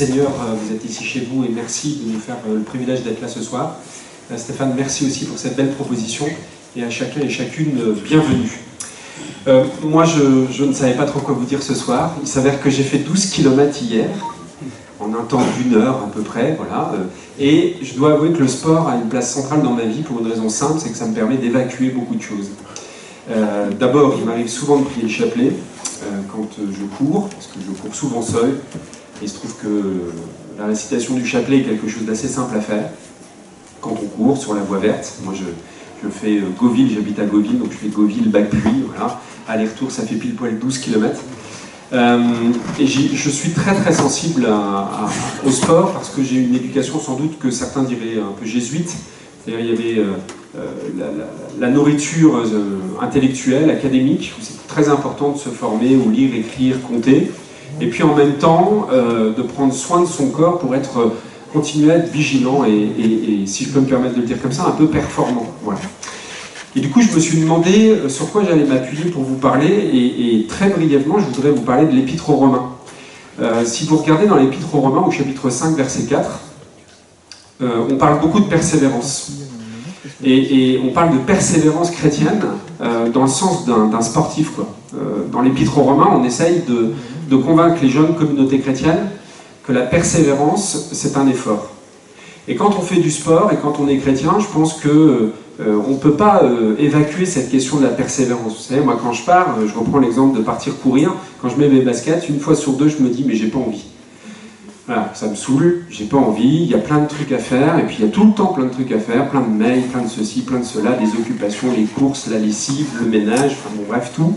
Seigneur, vous êtes ici chez vous et merci de nous faire le privilège d'être là ce soir. Stéphane, merci aussi pour cette belle proposition et à chacun et chacune, bienvenue. Moi, je ne savais pas trop quoi vous dire ce soir. Il s'avère que j'ai fait 12 km hier, en un temps d'1 heure à peu près, voilà. Et je dois avouer que le sport a une place centrale dans ma vie pour une raison simple, c'est que ça me permet d'évacuer beaucoup de choses. D'abord, il m'arrive souvent de prier le chapelet quand je cours, parce que je cours souvent seul. Il se trouve que la récitation du chapelet est quelque chose d'assez simple à faire quand on court sur la voie verte. Moi, je fais Gauville, j'habite à Gauville, donc je fais Gauville-Bac-Puy, voilà. Aller-retour, ça fait pile poil 12 km. Et je suis très très sensible au sport parce que j'ai une éducation sans doute que certains diraient un peu jésuite. C'est-à-dire, il y avait la nourriture intellectuelle, académique, où c'est très important de se former, ou lire, écrire, compter. Et puis en même temps, de prendre soin de son corps pour continuer à être vigilant et, si je peux me permettre de le dire comme ça, un peu performant. Voilà. Et du coup, je me suis demandé sur quoi j'allais m'appuyer pour vous parler, et très brièvement, je voudrais vous parler de l'Épître aux Romains. Si vous regardez dans l'Épître aux Romains, au chapitre 5, verset 4, on parle beaucoup de persévérance. Et on parle de persévérance chrétienne dans le sens d'un sportif, quoi. Dans l'Épître aux Romains, on essaye de convaincre les jeunes communautés chrétiennes que la persévérance, c'est un effort. Et quand on fait du sport et quand on est chrétien, je pense que on ne peut pas évacuer cette question de la persévérance. Vous savez, moi quand je pars, je reprends l'exemple de partir courir, quand je mets mes baskets, une fois sur deux, je me dis mais j'ai pas envie. Voilà, ça me saoule, j'ai pas envie, il y a plein de trucs à faire, et puis il y a tout le temps plein de trucs à faire, plein de mails, plein de ceci, plein de cela, des occupations, les courses, la lessive, le ménage, enfin bon bref, tout.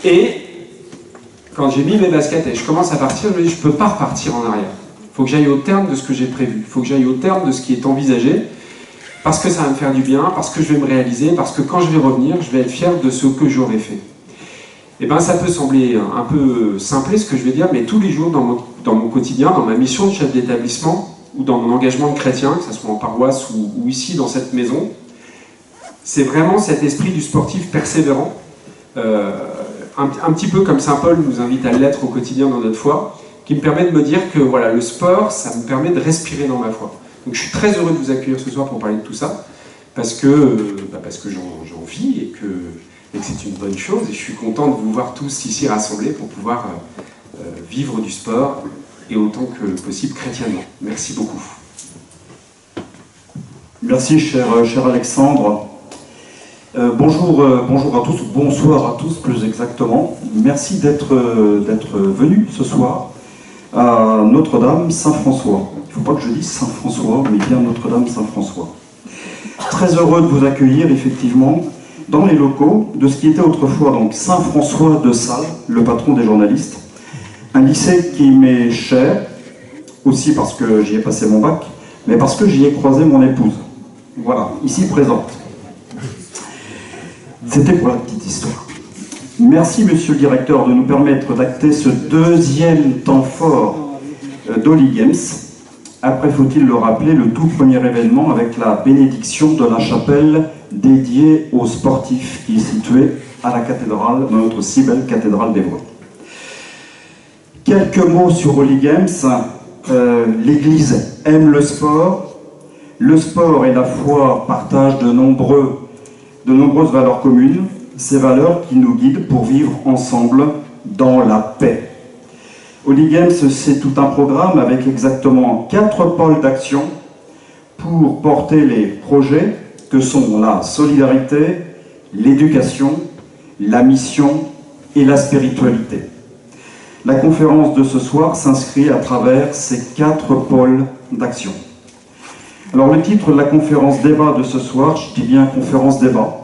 Et quand j'ai mis mes baskets et je commence à partir, je me dis je peux pas repartir en arrière. Il faut que j'aille au terme de ce que j'ai prévu, il faut que j'aille au terme de ce qui est envisagé, parce que ça va me faire du bien, parce que je vais me réaliser, parce que quand je vais revenir, je vais être fier de ce que j'aurais fait. Et bien ça peut sembler un peu simplé ce que je vais dire, mais tous les jours dans mon quotidien, dans ma mission de chef d'établissement, ou dans mon engagement de chrétien, que ce soit en paroisse ou ici dans cette maison, c'est vraiment cet esprit du sportif persévérant, un petit peu comme Saint Paul nous invite à l'être au quotidien dans notre foi, qui me permet de me dire que voilà, le sport, ça me permet de respirer dans ma foi. Donc je suis très heureux de vous accueillir ce soir pour parler de tout ça, parce que j'en vis et que c'est une bonne chose, et je suis content de vous voir tous ici rassemblés pour pouvoir vivre du sport, et autant que possible chrétiennement. Merci beaucoup. Merci cher Alexandre. Bonjour à tous, bonsoir à tous plus exactement. Merci d'être venus ce soir à Notre-Dame Saint-François. Il ne faut pas que je dise Saint-François, mais bien Notre-Dame Saint-François. Très heureux de vous accueillir effectivement dans les locaux de ce qui était autrefois donc Saint-François de Sales, le patron des journalistes, un lycée qui m'est cher, aussi parce que j'y ai passé mon bac, mais parce que j'y ai croisé mon épouse. Voilà, ici présente. C'était pour la petite histoire. Merci, monsieur le directeur, de nous permettre d'acter ce deuxième temps fort d'Holy Games. Après, faut-il le rappeler, le tout premier événement avec la bénédiction de la chapelle dédiée aux sportifs qui est située à la cathédrale, dans notre si belle cathédrale d'Évreux. Quelques mots sur Holy Games. L'Église aime le sport. Le sport et la foi partagent de nombreuses valeurs communes, ces valeurs qui nous guident pour vivre ensemble dans la paix. Holy Games, c'est tout un programme avec exactement 4 pôles d'action pour porter les projets que sont la solidarité, l'éducation, la mission et la spiritualité. La conférence de ce soir s'inscrit à travers ces 4 pôles d'action. Alors le titre de la conférence débat de ce soir, je dis bien conférence débat,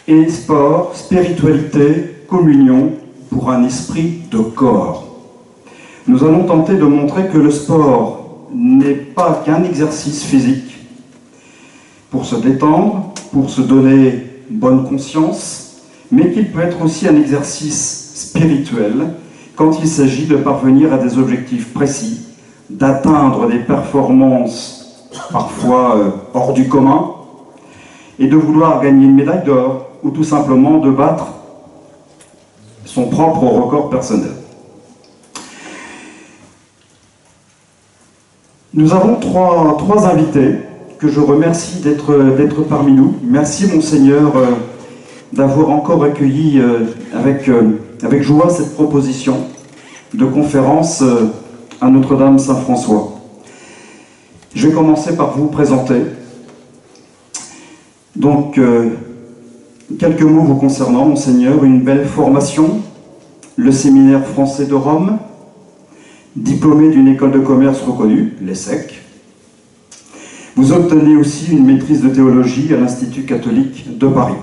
est sport, spiritualité, communion pour un esprit de corps. Nous allons tenter de montrer que le sport n'est pas qu'un exercice physique pour se détendre, pour se donner bonne conscience, mais qu'il peut être aussi un exercice spirituel quand il s'agit de parvenir à des objectifs précis, d'atteindre des performances parfois hors du commun, et de vouloir gagner une médaille d'or, ou tout simplement de battre son propre record personnel. Nous avons trois invités que je remercie d'être parmi nous. Merci Monseigneur d'avoir encore accueilli avec joie cette proposition de conférence à Notre-Dame Saint-François. Je vais commencer par vous présenter. Donc, quelques mots vous concernant, Monseigneur. Une belle formation, le séminaire français de Rome, diplômé d'une école de commerce reconnue, l'ESSEC. Vous obtenez aussi une maîtrise de théologie à l'Institut catholique de Paris.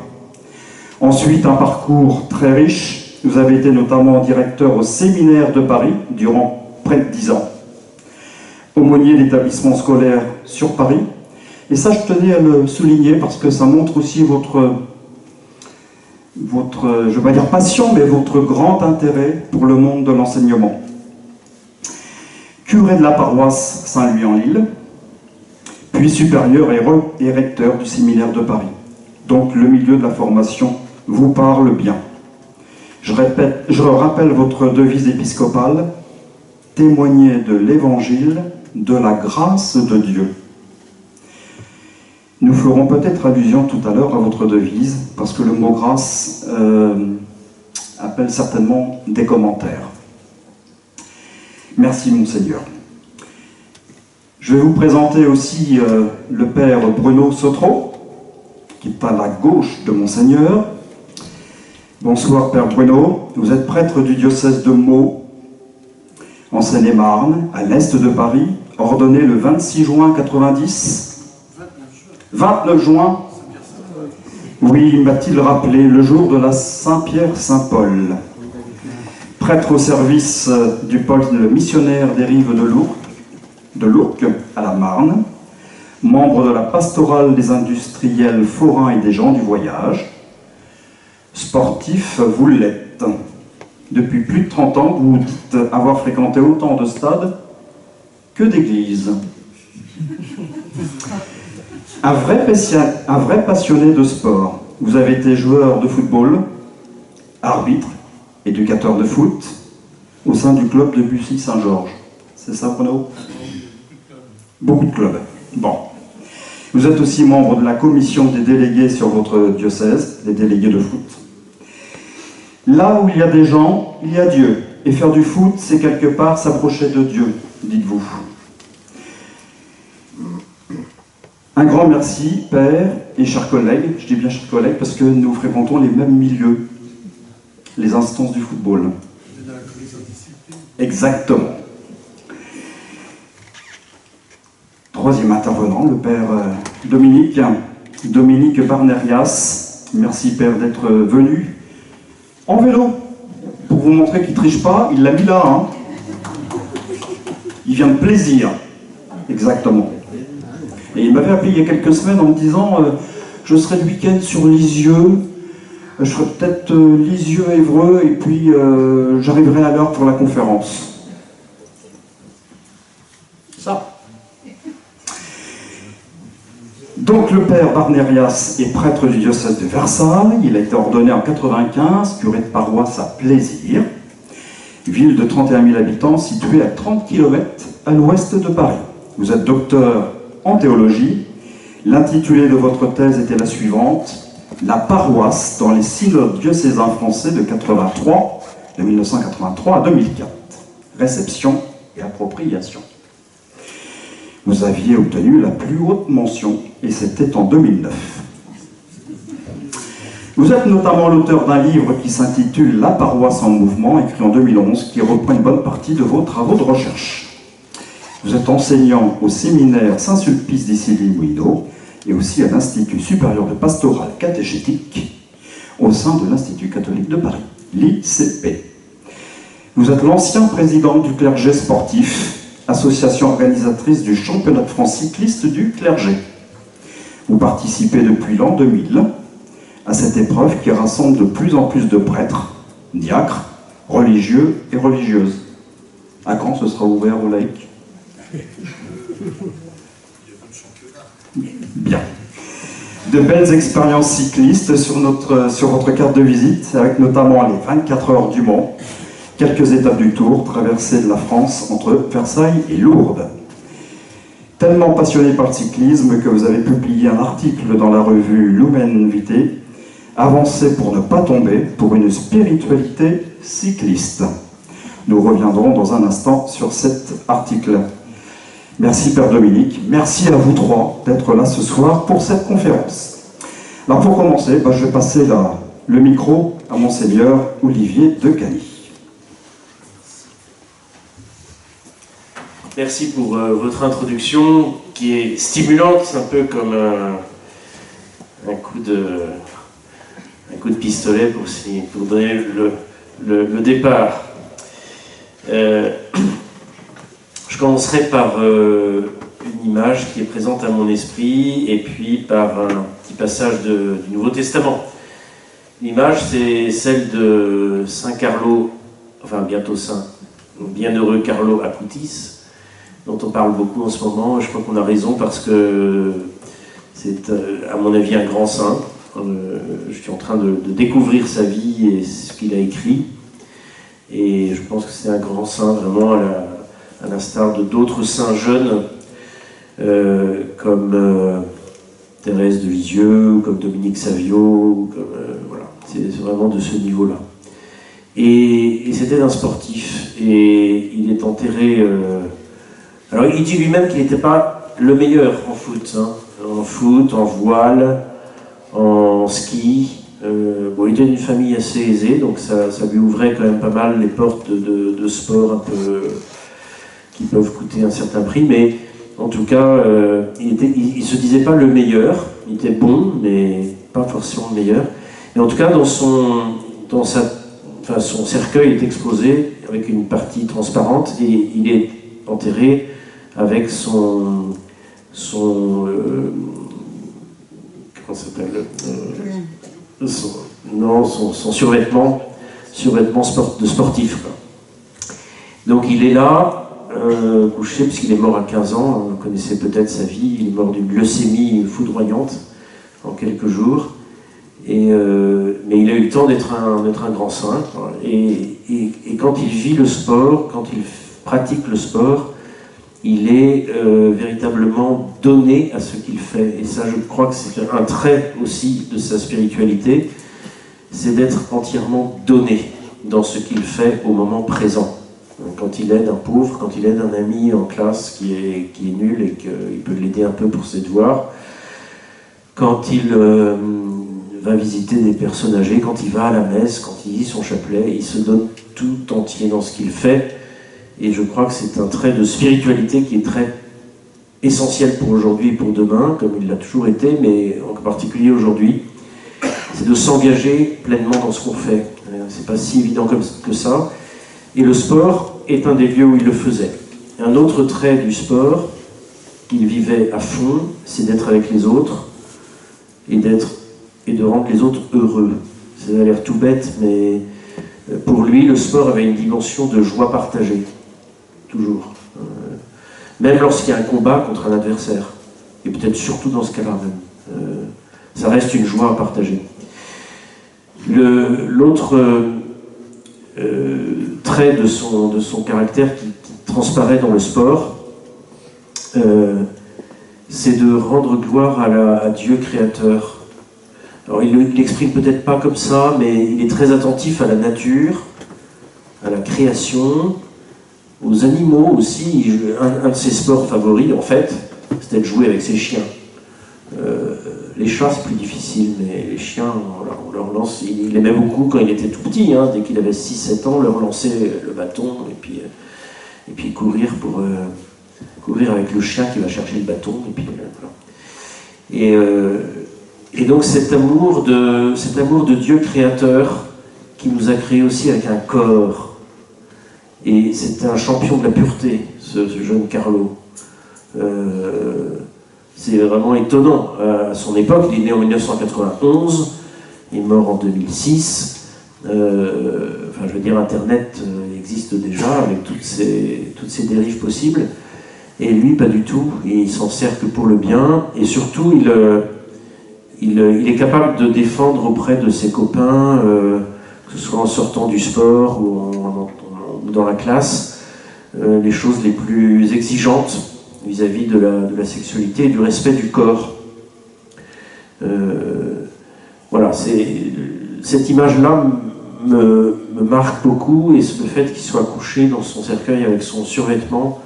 Ensuite, un parcours très riche. Vous avez été notamment directeur au séminaire de Paris durant près de 10 ans, aumônier d'établissement scolaire sur Paris. Et ça, je tenais à le souligner parce que ça montre aussi votre je ne vais pas dire passion, mais votre grand intérêt pour le monde de l'enseignement. Curé de la paroisse Saint-Louis-en-l'Île, puis supérieur et recteur du séminaire de Paris. Donc le milieu de la formation vous parle bien. Je rappelle votre devise épiscopale, témoigner de l'évangile, de la grâce de Dieu. Nous ferons peut-être allusion tout à l'heure à votre devise, parce que le mot grâce appelle certainement des commentaires. Merci Monseigneur. Je vais vous présenter aussi le Père Bruno Sautreau, qui est à la gauche de Monseigneur. Bonsoir Père Bruno, vous êtes prêtre du diocèse de Meaux, en Seine-et-Marne, à l'est de Paris, ordonné le 26 juin 90. 29 juin, oui, m'a-t-il rappelé, le jour de la Saint-Pierre-Saint-Paul. Prêtre au service du pôle missionnaire des rives de l'Ourcq, à la Marne, membre de la pastorale des industriels forains et des gens du voyage. Sportif, vous l'êtes. Depuis plus de 30 ans, vous dites avoir fréquenté autant de stades que d'églises. Un vrai passionné de sport. Vous avez été joueur de football, arbitre, éducateur de foot, au sein du club de Bussy-Saint-Georges. C'est ça, Bruno? Beaucoup de clubs. Bon. Vous êtes aussi membre de la commission des délégués sur votre diocèse, des délégués de foot. Là où il y a des gens, il y a Dieu. Et faire du foot, c'est quelque part s'approcher de Dieu, dites-vous. Un grand merci, Père et chers collègues. Je dis bien chers collègues parce que nous fréquentons les mêmes milieux, les instances du football. Exactement. Troisième intervenant, le Père Dominique Barnerias. Merci Père d'être venu en vélo pour vous montrer qu'il ne triche pas. Il l'a mis là, hein. Il vient de plaisir. Exactement. Et il m'avait appelé il y a quelques semaines en me disant je serai le week-end sur Lisieux, je ferai peut-être Lisieux-Évreux et puis j'arriverai à l'heure pour la conférence. Ça. Donc le Père Barnerias est prêtre du diocèse de Versailles, il a été ordonné en 1995, curé de paroisse à Plaisir, ville de 31 000 habitants située à 30 km à l'ouest de Paris. Vous êtes docteur en théologie. L'intitulé de votre thèse était la suivante: la paroisse dans les synodes diocésains français de 1983 à 2004. Réception et appropriation. Vous aviez obtenu la plus haute mention, et c'était en 2009. Vous êtes notamment l'auteur d'un livre qui s'intitule « La paroisse en mouvement », écrit en 2011, qui reprend une bonne partie de vos travaux de recherche. Vous êtes enseignant au séminaire Saint-Sulpice d'Issy-les-Moulineaux et aussi à l'Institut supérieur de pastorale catéchétique au sein de l'Institut catholique de Paris, l'ICP. Vous êtes l'ancien président du clergé sportif, association organisatrice du championnat de France cycliste du clergé. Vous participez depuis l'an 2000 à cette épreuve qui rassemble de plus en plus de prêtres, diacres, religieux et religieuses. À quand ce sera ouvert aux laïcs? Bien. De belles expériences cyclistes sur votre carte de visite, avec notamment les 24 heures du Mans, quelques étapes du Tour, traversée de la France entre Versailles et Lourdes. tellement passionné par le cyclisme que vous avez publié un article dans la revue Lumen Vitae, Avancer pour ne pas tomber, pour une spiritualité cycliste. Nous reviendrons dans un instant sur cet article. Merci Père Dominique, merci à vous trois d'être là ce soir pour cette conférence. Alors pour commencer, je vais passer le micro à Monseigneur Olivier de Cany. Merci pour votre introduction qui est stimulante, un peu comme un coup de pistolet pour donner le départ. Je commencerai par une image qui est présente à mon esprit et puis par un petit passage du Nouveau Testament. L'image, c'est celle de Saint Carlo, enfin bientôt saint, bienheureux Carlo Acutis, dont on parle beaucoup en ce moment. Je crois qu'on a raison parce que c'est, à mon avis, un grand saint. Je suis en train de découvrir sa vie et ce qu'il a écrit. Et je pense que c'est un grand saint, vraiment, à l'instar de d'autres saints jeunes, comme Thérèse de Lisieux, ou comme Dominique Savio, ou comme, voilà. C'est vraiment de ce niveau-là. Et c'était un sportif. Et il est enterré... Alors il dit lui-même qu'il n'était pas le meilleur en foot, hein. En foot, en voile, en ski. Bon, il était d'une famille assez aisée, donc ça lui ouvrait quand même pas mal les portes de sport un peu qui peuvent coûter un certain prix, mais en tout cas, il se disait pas le meilleur, il était bon, mais pas forcément le meilleur. Et en tout cas, son cercueil est exposé avec une partie transparente et il est enterré avec son comment ça s'appelle son survêtement de sportif, quoi. Donc il est là, couché, puisqu'il est mort à 15 ans, vous connaissez peut-être sa vie, il est mort d'une leucémie foudroyante en quelques jours, mais il a eu le temps d'être un grand saint, quoi. Et quand il vit le sport, quand il pratique le sport, il est véritablement donné à ce qu'il fait. Et ça, je crois que c'est un trait aussi de sa spiritualité, c'est d'être entièrement donné dans ce qu'il fait au moment présent. Quand il aide un pauvre, quand il aide un ami en classe qui est nul et qu'il peut l'aider un peu pour ses devoirs, quand il va visiter des personnes âgées, quand il va à la messe, quand il dit son chapelet, il se donne tout entier dans ce qu'il fait. Et je crois que c'est un trait de spiritualité qui est très essentiel pour aujourd'hui et pour demain, comme il l'a toujours été, mais en particulier aujourd'hui. C'est de s'engager pleinement dans ce qu'on fait. C'est pas si évident que ça. Et le sport est un des lieux où il le faisait. Un autre trait du sport qu'il vivait à fond, c'est d'être avec les autres et de rendre les autres heureux. Ça a l'air tout bête, mais pour lui, le sport avait une dimension de joie partagée. Toujours. Même lorsqu'il y a un combat contre un adversaire. Et peut-être surtout dans ce cas-là même. Ça reste une joie à partager. L'autre trait de son caractère qui transparaît dans le sport, c'est de rendre gloire à Dieu créateur. Alors il ne l'exprime peut-être pas comme ça, mais il est très attentif à la nature, à la création, aux animaux aussi. Un de ses sports favoris, en fait, c'était de jouer avec ses chiens. Les chats, c'est plus difficile, mais les chiens, on leur lance. Il aimait beaucoup quand il était tout petit, hein, dès qu'il avait 6-7 ans, leur lancer le bâton et puis courir avec le chien qui va chercher le bâton. Et puis, voilà. Et donc cet amour de Dieu créateur qui nous a créés aussi avec un corps. Et c'était un champion de la pureté, ce jeune Carlo. C'est vraiment étonnant. À son époque, il est né en 1991, il est mort en 2006. Enfin, je veux dire, Internet existe déjà avec toutes ces dérives possibles. Et lui, pas du tout. Il s'en sert que pour le bien. Et surtout, il est capable de défendre auprès de ses copains, que ce soit en sortant du sport ou dans la classe, les choses les plus exigeantes. vis-à-vis de la sexualité et du respect du corps. Voilà, cette image-là me marque beaucoup, et le fait qu'il soit couché dans son cercueil avec son survêtement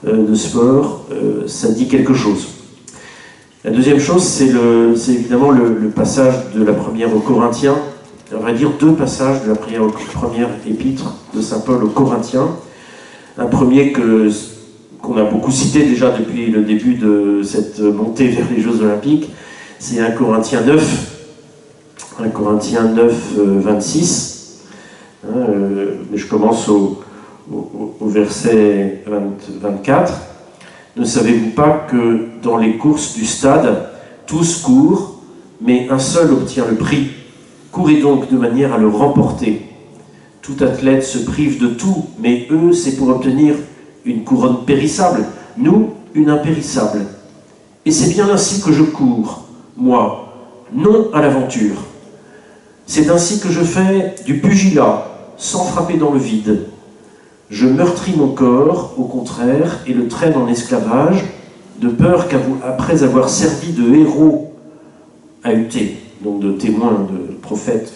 de sport, ça dit quelque chose. La deuxième chose, c'est évidemment le passage de la première aux Corinthiens, on va dire deux passages de la première épître de saint Paul aux Corinthiens. Un premier qu'on a beaucoup cité déjà depuis le début de cette montée vers les Jeux Olympiques, c'est 1 Corinthiens 9, 1 Corinthiens 9, 26. Je commence au verset 24. Ne savez-vous pas que dans les courses du stade, tous courent, mais un seul obtient le prix. Courez donc de manière à le remporter. Tout athlète se prive de tout, mais eux, c'est pour obtenir une couronne périssable, nous, une impérissable. Et c'est bien ainsi que je cours, moi, non à l'aventure. C'est ainsi que je fais du pugilat, sans frapper dans le vide. Je meurtris mon corps, au contraire, et le traîne en esclavage, de peur qu'après avoir servi de héros ahuté, donc de témoin, de prophète,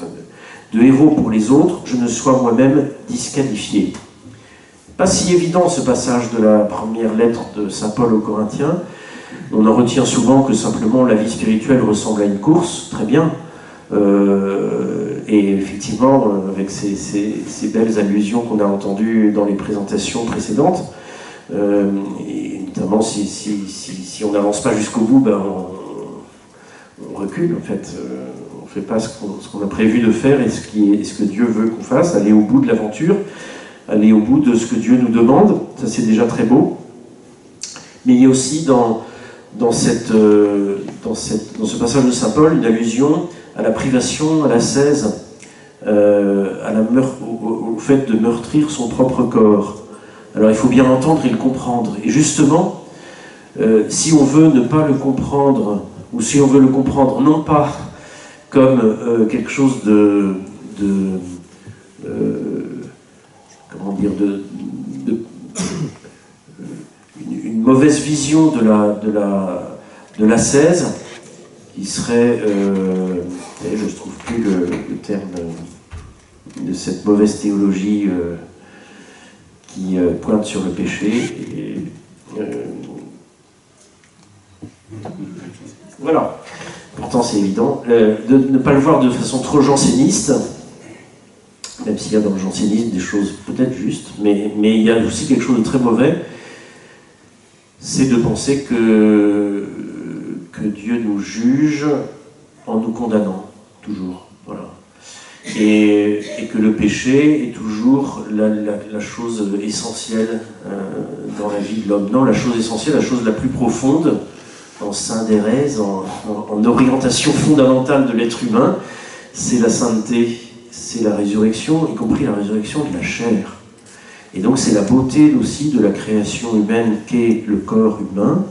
de héros pour les autres, je ne sois moi-même disqualifié. Pas si évident ce passage de la première lettre de saint Paul aux Corinthiens. On en retient souvent que simplement la vie spirituelle ressemble à une course, très bien. Et effectivement, avec ces belles allusions qu'on a entendues dans les présentations précédentes, et notamment si on n'avance pas jusqu'au bout, ben on recule en fait. On ne fait pas ce qu'on a prévu de faire et ce que Dieu veut qu'on fasse, aller au bout de l'aventure, aller au bout de ce que Dieu nous demande, ça c'est déjà très beau. Mais il y a aussi dans ce passage de saint Paul une allusion à la privation, à l'ascèse, au fait de meurtrir son propre corps. Alors il faut bien l'entendre et le comprendre. Et justement, si on veut ne pas le comprendre, ou si on veut le comprendre non pas comme quelque chose une mauvaise vision de l'ascèse, qui serait, je ne trouve plus le terme de cette mauvaise théologie qui pointe sur le péché. Voilà. Pourtant, c'est évident. De ne pas le voir de façon trop janséniste, même s'il y a dans le jansénisme des choses peut-être justes, mais il y a aussi quelque chose de très mauvais, c'est de penser que Dieu nous juge en nous condamnant, toujours. Voilà. Et que le péché est toujours la chose essentielle dans la vie de l'homme. Non, la chose essentielle, la chose la plus profonde, en synthèse, en orientation fondamentale de l'être humain, c'est la sainteté, c'est la résurrection, y compris la résurrection de la chair. Et donc c'est la beauté aussi de la création humaine qu'est le corps humain,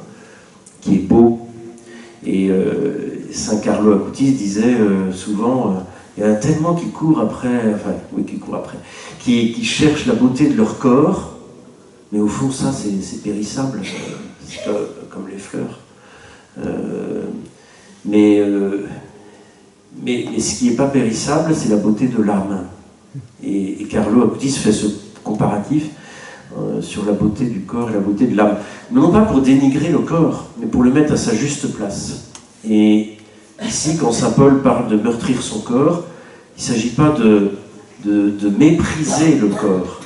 qui est beau. Et Saint Carlo Acutis disait souvent, il y en a tellement qui courent après, qui cherchent la beauté de leur corps, mais au fond ça c'est périssable, c'est pas comme les fleurs. Mais ce qui n'est pas périssable, c'est la beauté de l'âme. Et Carlo Acutis fait ce comparatif sur la beauté du corps et la beauté de l'âme. Non pas pour dénigrer le corps, mais pour le mettre à sa juste place. Et ici, quand saint Paul parle de meurtrir son corps, il ne s'agit pas de mépriser le corps,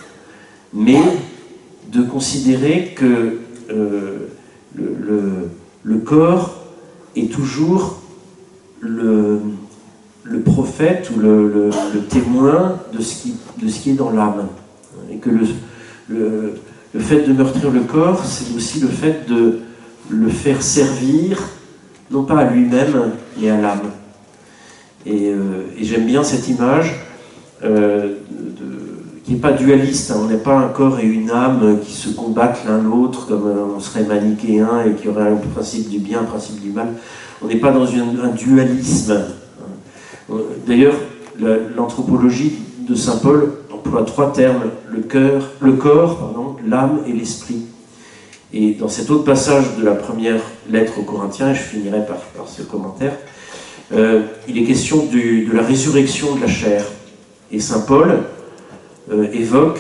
mais de considérer que le corps est toujours le prophète ou le témoin de ce qui est dans l'âme. Et que le fait de meurtrir le corps, c'est aussi le fait de le faire servir, non pas à lui-même, mais à l'âme. Et j'aime bien cette image qui n'est pas dualiste. On n'est pas un corps et une âme qui se combattent l'un l'autre comme on serait manichéen et qui aurait un principe du bien, un principe du mal. On n'est pas dans un dualisme. D'ailleurs, l'anthropologie de saint Paul emploie trois termes, le corps, l'âme et l'esprit. Et dans cet autre passage de la première lettre aux Corinthiens, et je finirai par ce commentaire, il est question de la résurrection de la chair. Et saint Paul évoque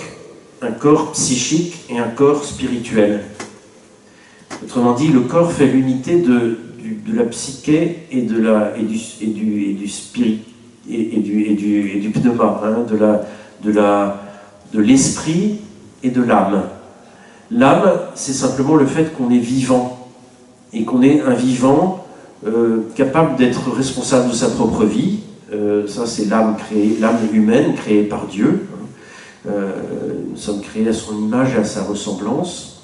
un corps psychique et un corps spirituel. Autrement dit, le corps fait l'unité de la psyché et du pneuma, hein, de l'esprit et de l'âme. L'âme, c'est simplement le fait qu'on est vivant, et qu'on est un vivant capable d'être responsable de sa propre vie. Ça, c'est l'âme humaine créée par Dieu. Nous sommes créés à son image et à sa ressemblance.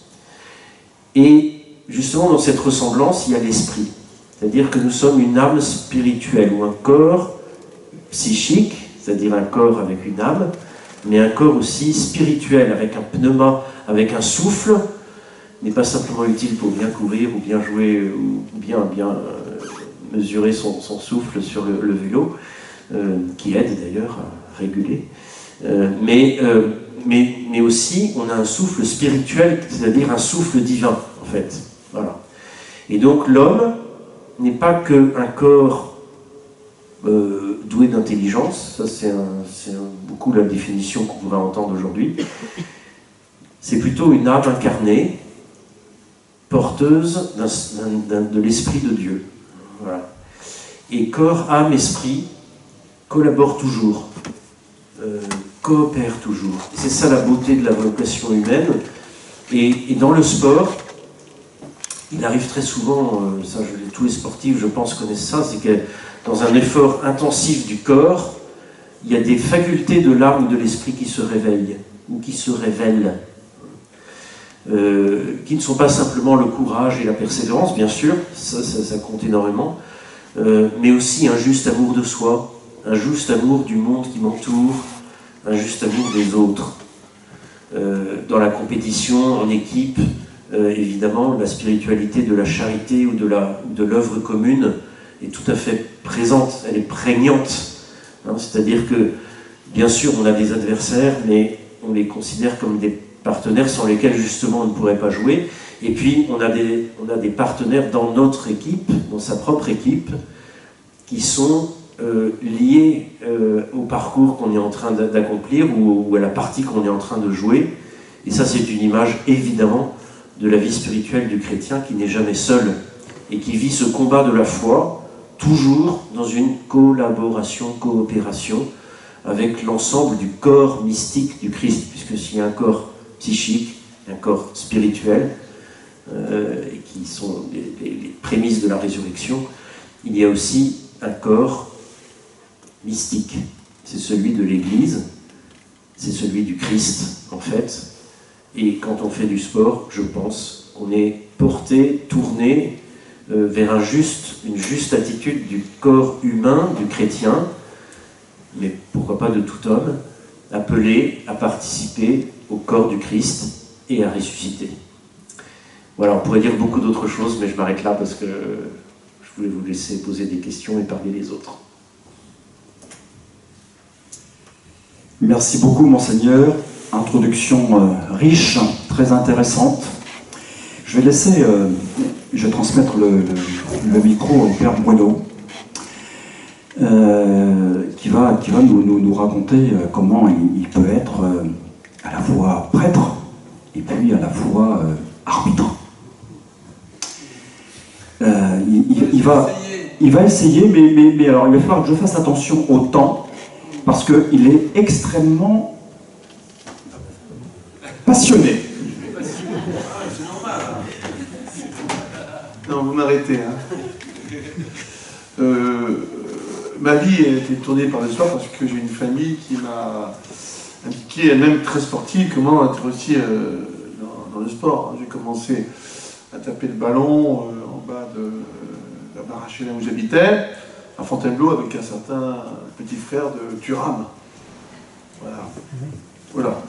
Et justement, dans cette ressemblance, il y a l'esprit. C'est-à-dire que nous sommes une âme spirituelle, ou un corps psychique, c'est-à-dire un corps avec une âme, mais un corps aussi spirituel, avec un pneuma, avec un souffle, n'est pas simplement utile pour bien courir, ou bien jouer, ou bien mesurer son souffle sur le vélo, qui aide d'ailleurs à réguler. Mais aussi, on a un souffle spirituel, c'est-à-dire un souffle divin, en fait. Voilà. Et donc, l'homme n'est pas qu'un corps doué d'intelligence, ça c'est beaucoup la définition qu'on pourrait entendre aujourd'hui. C'est plutôt une âme incarnée, porteuse de l'esprit de Dieu. Voilà. Et corps, âme, esprit collaborent toujours, coopèrent toujours. C'est ça la beauté de la vocation humaine. Et dans le sport, il arrive très souvent, tous les sportifs, je pense, connaissent ça, c'est que dans un effort intensif du corps, il y a des facultés de l'âme ou de l'esprit qui se réveillent, ou qui se révèlent, qui ne sont pas simplement le courage et la persévérance, bien sûr, ça compte énormément, mais aussi un juste amour de soi, un juste amour du monde qui m'entoure, un juste amour des autres. Dans la compétition, en équipe, évidemment, la spiritualité de la charité ou de l'œuvre commune est tout à fait présente, elle est prégnante. Hein, c'est-à-dire que, bien sûr, on a des adversaires, mais on les considère comme des partenaires sans lesquels, justement, on ne pourrait pas jouer. Et puis, on a des partenaires dans notre équipe, dans sa propre équipe, qui sont liés au parcours qu'on est en train d'accomplir ou à la partie qu'on est en train de jouer. Et ça, c'est une image, évidemment, de la vie spirituelle du chrétien qui n'est jamais seul et qui vit ce combat de la foi toujours dans une collaboration, coopération avec l'ensemble du corps mystique du Christ, puisque s'il y a un corps psychique, un corps spirituel, et qui sont les prémices de la résurrection, il y a aussi un corps mystique. C'est celui de l'Église, c'est celui du Christ, en fait. Et quand on fait du sport, je pense qu'on est porté, tourné vers une juste attitude du corps humain, du chrétien, mais pourquoi pas de tout homme, appelé à participer au corps du Christ et à ressusciter. Voilà, on pourrait dire beaucoup d'autres choses, mais je m'arrête là parce que je voulais vous laisser poser des questions et parler les autres. Merci beaucoup, Monseigneur. Introduction riche, très intéressante. Je vais transmettre le micro au Père Bruno, qui va nous raconter comment il peut être à la fois prêtre et puis à la fois arbitre. Il va essayer, mais alors il va falloir que je fasse attention au temps, parce qu'il est extrêmement passionné. Non, vous m'arrêtez. Hein. Ma vie a été tournée par le sport parce que j'ai une famille qui m'a indiqué, elle-même très sportive, comment être aussi dans le sport. J'ai commencé à taper le ballon en bas de la barre HLM où j'habitais, à Fontainebleau, avec un certain petit frère de Thuram. Voilà.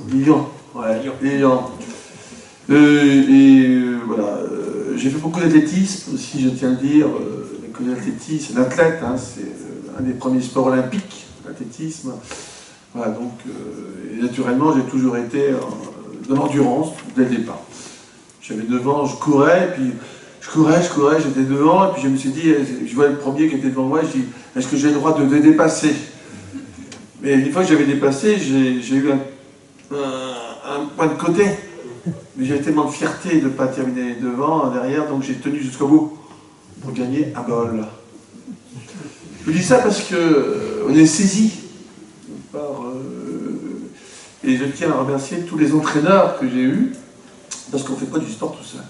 Lyon. Ouais, Lyon. Voilà. J'ai fait beaucoup d'athlétisme aussi, je tiens à le dire. L'athlétisme, l'athlète, hein, c'est un des premiers sports olympiques, l'athlétisme. Voilà, donc, et naturellement, j'ai toujours été dans l'endurance dès le départ. J'avais 9 ans, je courais, et puis je courais, j'étais devant, et puis je me suis dit, je vois le premier qui était devant moi, je dis, est-ce que j'ai le droit de le dépasser? Mais une fois que j'avais dépassé, j'ai eu un point de côté. Mais j'avais tellement de fierté de ne pas terminer devant, derrière, donc j'ai tenu jusqu'au bout pour gagner un bol. Je vous dis ça parce qu'on est saisi par... et je tiens à remercier tous les entraîneurs que j'ai eus, parce qu'on ne fait pas du sport tout seul.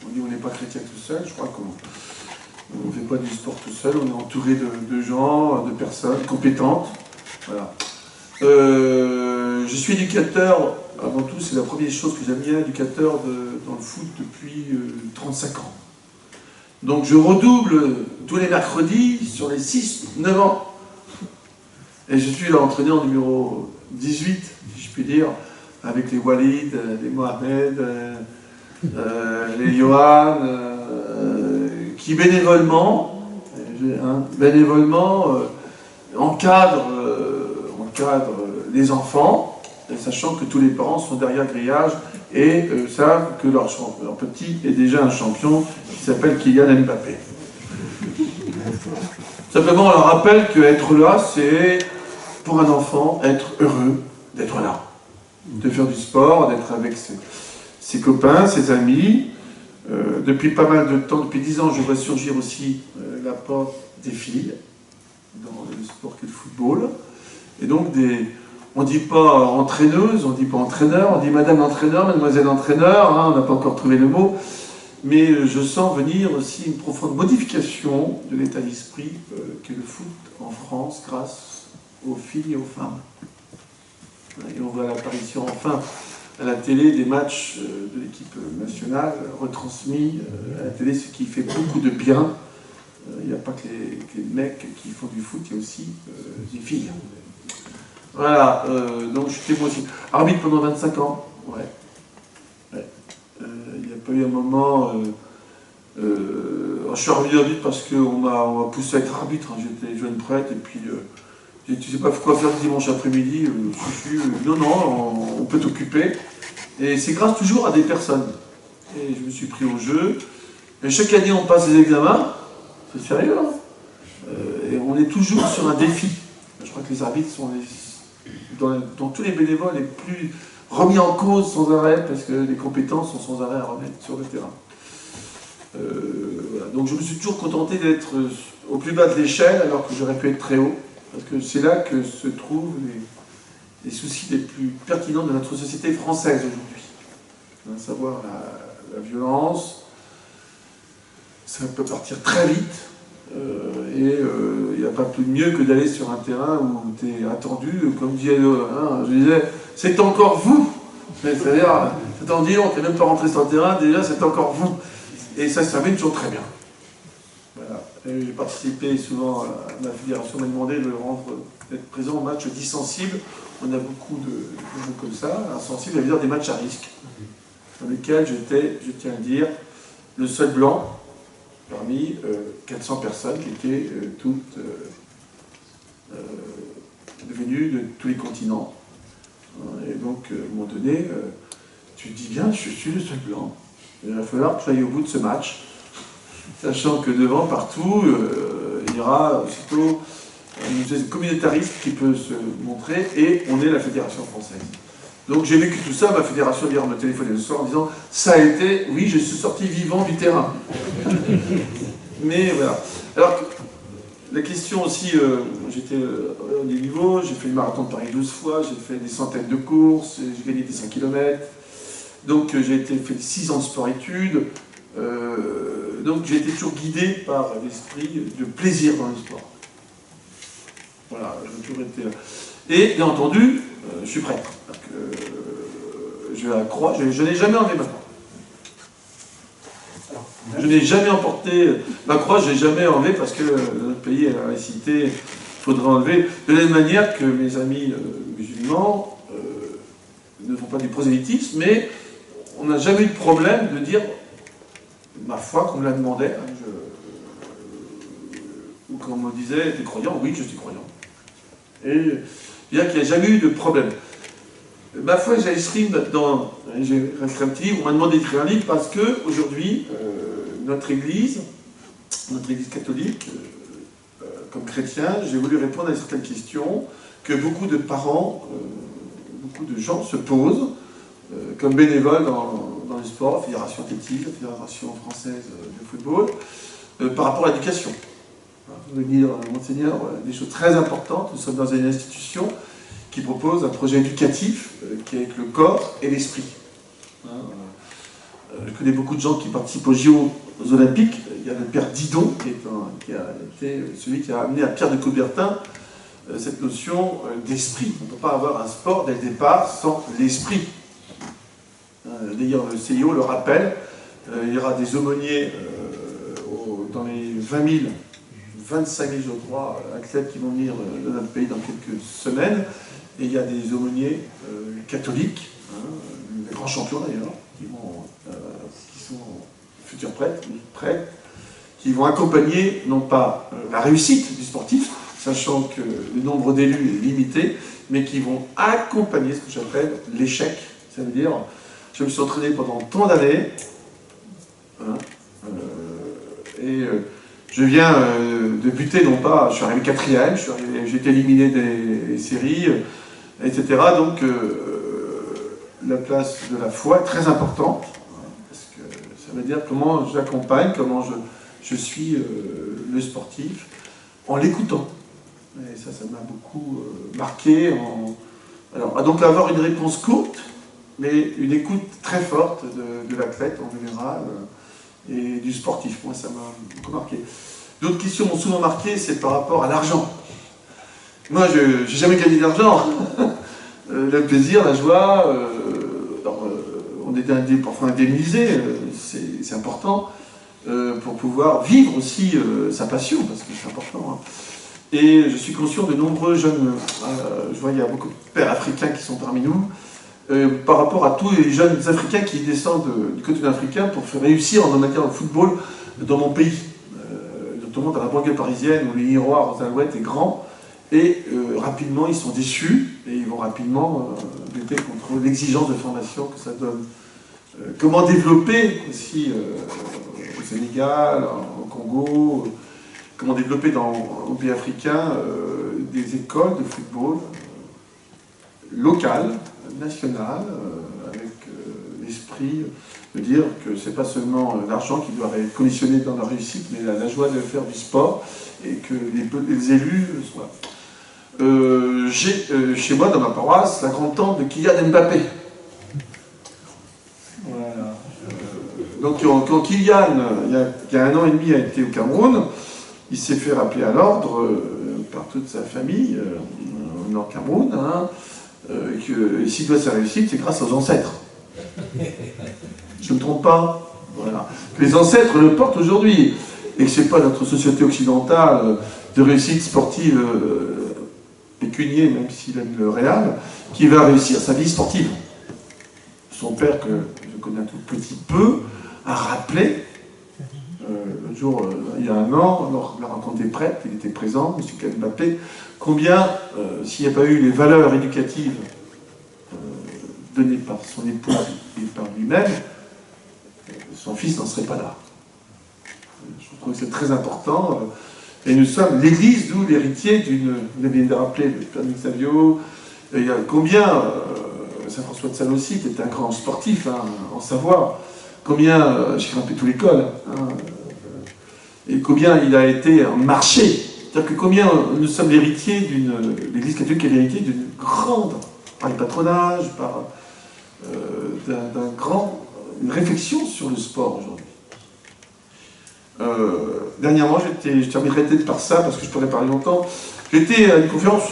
On dit on n'est pas chrétien tout seul, je crois qu'on ne fait pas du sport tout seul, on est entouré de gens, de personnes compétentes. Voilà. Je suis éducateur, avant tout, c'est la première chose que j'aime bien, éducateur dans le foot depuis 35 ans. Donc je redouble tous les mercredis sur les 6-9 ans. Et je suis là entraîné en numéro 18, si je puis dire, avec les Walid, les Mohamed, les Johan, qui bénévolement encadrent les enfants, sachant que tous les parents sont derrière le grillage et savent que leur petit est déjà un champion qui s'appelle Kylian Mbappé. Simplement, on leur rappelle qu'être là, c'est, pour un enfant, être heureux d'être là, de faire du sport, d'être avec ses copains, ses amis. Depuis pas mal de temps, depuis 10 ans, je vois surgir aussi l'apport des filles dans le sport qu'est le football. Et donc, on ne dit pas entraîneuse, on ne dit pas entraîneur, on dit madame entraîneur, mademoiselle entraîneur, hein, on n'a pas encore trouvé le mot. Mais je sens venir aussi une profonde modification de l'état d'esprit qu'est le foot en France grâce aux filles et aux femmes. Et on voit l'apparition enfin à la télé des matchs de l'équipe nationale retransmis à la télé, ce qui fait beaucoup de bien. Il n'y a pas que les mecs qui font du foot, il y a aussi des filles. Voilà, donc j'étais moi aussi arbitre pendant 25 ans. Ouais. Il n'y a pas eu un moment... je suis arbitre parce qu'on m'a poussé à être arbitre. Hein. J'étais jeune prêtre et puis... tu sais pas quoi faire le dimanche après-midi. Non, on peut t'occuper. Et c'est grâce toujours à des personnes. Et je me suis pris au jeu. Et chaque année, on passe des examens. C'est sérieux, hein. Et on est toujours sur un défi. Je crois que les arbitres sont dans tous les bénévoles les plus remis en cause sans arrêt, parce que les compétences sont sans arrêt à remettre sur le terrain. Voilà. Donc je me suis toujours contenté d'être au plus bas de l'échelle, alors que j'aurais pu être très haut, parce que c'est là que se trouvent les soucis les plus pertinents de notre société française aujourd'hui. À savoir la violence, ça peut partir très vite, et il n'y a pas plus mieux que d'aller sur un terrain où tu es attendu, comme disait, je disais, c'est encore vous. C'est-à-dire, c'est en disant, tu n'es même pas rentré sur le terrain, déjà c'est encore vous. Et ça se termine toujours très bien. Voilà. J'ai participé souvent à la fédération, m'a demandé d'être présent au match dits sensibles. On a beaucoup de gens comme ça. Insensibles, ça veut dire des matchs à risque, dans lesquels j'étais, je tiens à le dire, le seul blanc parmi 400 personnes qui étaient toutes venues de tous les continents. Et donc, à un moment donné, tu te dis bien, je suis le seul blanc. Il va falloir que j'aille au bout de ce match, sachant que devant, partout, il y aura aussitôt une espèce de communautarisme qui peut se montrer, et on est la Fédération française. Donc j'ai vécu tout ça, ma fédération vient me téléphoner le soir en disant « ça a été, oui, je suis sorti vivant du terrain ». Mais voilà. Alors, la question aussi, j'étais au niveau, j'ai fait le marathon de Paris 12 fois, j'ai fait des centaines de courses, j'ai gagné des 100 km. Donc j'ai fait 6 ans de sport-études. Donc j'ai été toujours guidé par l'esprit de plaisir dans le sport. Voilà, j'ai toujours été là. Et bien entendu, je suis prêt. Je vais à la croix, je n'ai jamais enlevé ma croix. Je n'ai jamais emporté ma croix, je n'ai jamais enlevé parce que notre pays a la laïcité, il faudrait enlever. De la même manière que mes amis musulmans ne font pas du prosélytisme, mais on n'a jamais eu de problème de dire ma foi, qu'on me la demandait, ou qu'on me disait, t'es croyant? Oui, je suis croyant. Et bien qu'il n'y a jamais eu de problème. Ma foi, j'ai écrit dans un petit livre, on m'a demandé d'écrire un livre parce que aujourd'hui, notre Église catholique, comme chrétien, j'ai voulu répondre à certaines questions que beaucoup de parents, beaucoup de gens se posent, comme bénévoles dans le sport, la Fédération athlétique, la Fédération française de football, par rapport à l'éducation. Vous venez dire, Monseigneur, des choses très importantes. Nous sommes dans une institution qui propose un projet éducatif qui est avec le corps et l'esprit. Je connais beaucoup de gens qui participent aux JO olympiques. Il y a le père Didon, qui a été celui qui a amené à Pierre de Coubertin cette notion d'esprit. On ne peut pas avoir un sport dès le départ sans l'esprit. D'ailleurs, le CIO le rappelle, il y aura des aumôniers dans les 20 000, 25 000, je crois, athlètes qui vont venir dans notre pays dans quelques semaines. Et il y a des aumôniers catholiques, des grands champions d'ailleurs, qui sont futurs prêtres, qui vont accompagner, non pas la réussite du sportif, sachant que le nombre d'élus est limité, mais qui vont accompagner ce que j'appelle l'échec. Ça veut dire, je me suis entraîné pendant tant d'années, je viens de buter, non pas, je suis arrivé 4e, j'ai été éliminé des séries, etc. Donc la place de la foi est très importante, parce que ça veut dire comment j'accompagne, comment je suis le sportif, en l'écoutant. Et ça m'a beaucoup marqué. Donc avoir une réponse courte, mais une écoute très forte de l'athlète en général, et du sportif. Moi, ça m'a beaucoup marqué. D'autres questions m'ont souvent marqué, c'est par rapport à l'argent. Moi, je n'ai jamais gagné d'argent. Le plaisir, la joie, on est parfois indemnisé, c'est important, pour pouvoir vivre aussi sa passion, parce que c'est important. Et je suis conscient de nombreux jeunes, je vois il y a beaucoup de pères africains qui sont parmi nous, par rapport à tous les jeunes africains qui descendent du continent africain pour faire réussir en matière de football dans mon pays, notamment dans la banlieue parisienne où les miroirs aux Alouettes est grand, et rapidement ils sont déçus et ils vont rapidement lutter contre l'exigence de formation que ça donne. Comment développer aussi au Sénégal, au Congo, comment développer dans le pays africain des écoles de football locales, nationales, avec l'esprit de dire que c'est pas seulement l'argent qui doit être conditionné dans la réussite, mais la joie de faire du sport et que les élus soient. J'ai chez moi, dans ma paroisse, la grande-tante de Kylian Mbappé. Voilà. Donc quand Kylian, il y a 1 an et demi, a été au Cameroun, il s'est fait rappeler à l'ordre par toute sa famille, au Nord Cameroun, que s'il doit sa réussite, c'est grâce aux ancêtres. Je ne me trompe pas. Voilà. Que les ancêtres le portent aujourd'hui, et que ce n'est pas notre société occidentale de réussite sportive pécunier, même s'il aime le Real, qui va réussir sa vie sportive. Son père, que je connais un tout petit peu, a rappelé, un jour, il y a 1 an, lors de la rencontre des prêtres, il était présent, M. Kylian Mbappé, combien, s'il n'y a pas eu les valeurs éducatives données par son épouse et par lui-même, son fils n'en serait pas là. Je trouve que c'est très important. Et nous sommes l'Église, d'où l'héritier d'une... Vous venez de rappeler le Père Xavio. Il y a combien, Saint François de Sales aussi, qui était un grand sportif en Savoie, combien, j'ai rappelé toute l'école, et combien il a été marché. C'est-à-dire que combien nous sommes l'héritier d'une... L'Église catholique est l'héritier d'une grande, par le patronage, par une réflexion sur le sport aujourd'hui. Dernièrement, je terminerai peut-être par ça, parce que je pourrais parler longtemps. J'étais à une conférence,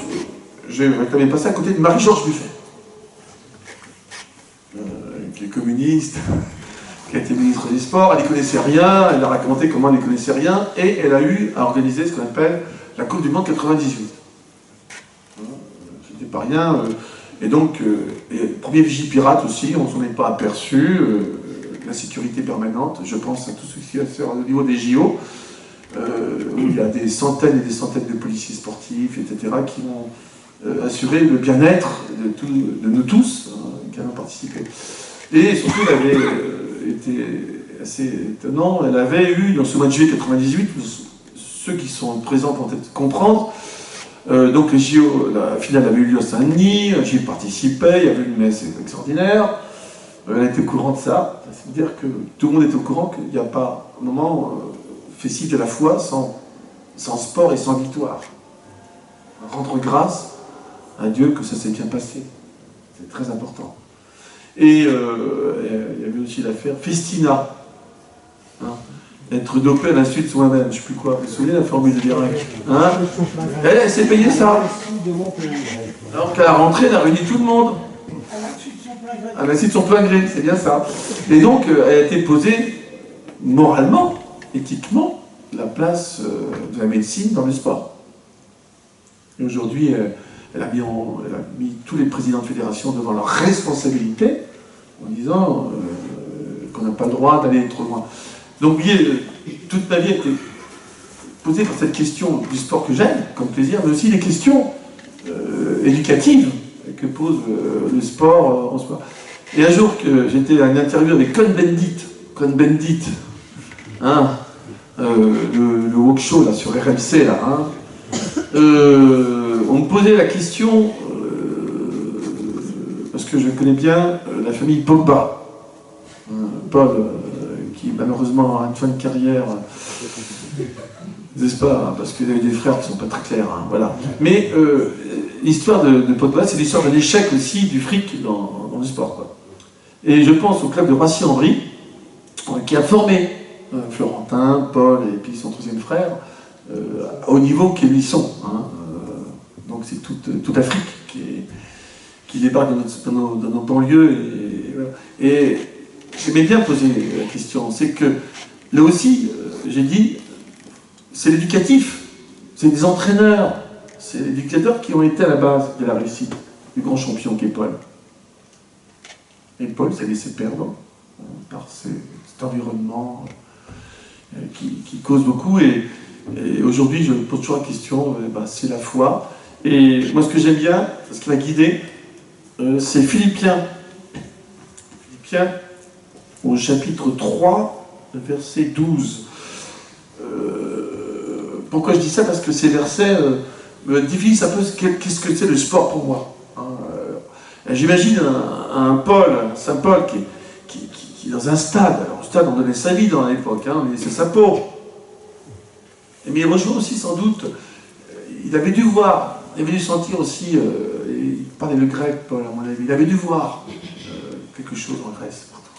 je réclamais pas ça, à côté de Marie-Georges Buffet, qui est communiste, qui a été ministre des Sports. Elle n'y connaissait rien, elle a raconté comment elle n'y connaissait rien, et elle a eu à organiser ce qu'on appelle la Coupe du Monde 98. C'était pas rien. Et donc, premier Vigipirate aussi, on ne s'en est pas aperçu. La sécurité permanente, je pense à tout ce qui va se faire au niveau des JO, où il y a des centaines et des centaines de policiers sportifs, etc., qui vont assurer le bien-être de nous tous qui avons participé. Et surtout, elle avait été assez étonnant, elle avait eu, dans ce mois de juillet 98, ceux qui sont présents vont peut-être comprendre, donc les JO, la finale avait eu lieu à Saint-Denis, j'y participais, il y avait une messe extraordinaire, elle était au courant de ça, ça veut dire que tout le monde est au courant qu'il n'y a pas un moment festif de la foi sans sport et sans victoire. Rendre grâce à Dieu que ça s'est bien passé, c'est très important. Et il y avait aussi l'affaire Festina, hein, être dopé à l'insu de soi-même, je ne sais plus quoi, vous vous souvenez la formule de Dirac, hein, elle s'est payée ça. Alors qu'à la rentrée, elle a réuni tout le monde. À l'insu de son plein gré, c'est bien ça. Et donc, elle a été posée moralement, éthiquement, la place de la médecine dans le sport. Et aujourd'hui, elle a mis tous les présidents de fédération devant leur responsabilité en disant qu'on n'a pas le droit d'aller trop loin. Donc, toute ma vie a été posée par cette question du sport que j'aime, comme plaisir, mais aussi les questions éducatives que pose le sport en soi. Et un jour que j'étais à une interview avec Cohn-Bendit, hein, le walk show là, sur RMC, là, hein, on me posait la question, parce que je connais bien la famille Pogba, Paul, qui malheureusement a une fin de carrière, n'est-ce pas, hein, parce qu'il avait des frères qui ne sont pas très clairs, hein, voilà. Mais l'histoire de Pogba, c'est l'histoire d'un échec aussi du fric dans le sport, quoi. Et je pense au club de Roissy-en-Brie, qui a formé Florentin, Paul et puis son troisième frère, au niveau qu'ils y sont. Hein. Donc c'est toute l'Afrique qui débarque dans nos banlieues. Et j'aimais bien poser la question. C'est que, là aussi, j'ai dit, c'est l'éducatif, c'est des entraîneurs, c'est les éducateurs qui ont été à la base de la réussite du grand champion qu'est Paul. Et Paul s'est laissé perdre par cet environnement qui cause beaucoup. Et aujourd'hui, je me pose toujours la question, c'est la foi. Et moi, ce que j'aime bien, ce qui m'a guidé, c'est Philippiens. Philippiens, au chapitre 3, verset 12. Pourquoi je dis ça? Parce que ces versets me définissent un peu qu'est-ce que c'est le sport pour moi. J'imagine un Saint Paul qui est dans un stade. Alors, au stade, on donnait sa vie dans l'époque, hein, mais c'est sa peau. Mais il rejoint aussi sans doute, il avait dû voir, il avait dû sentir aussi, il parlait le grec, Paul, à mon avis, il avait dû voir quelque chose en Grèce, partout.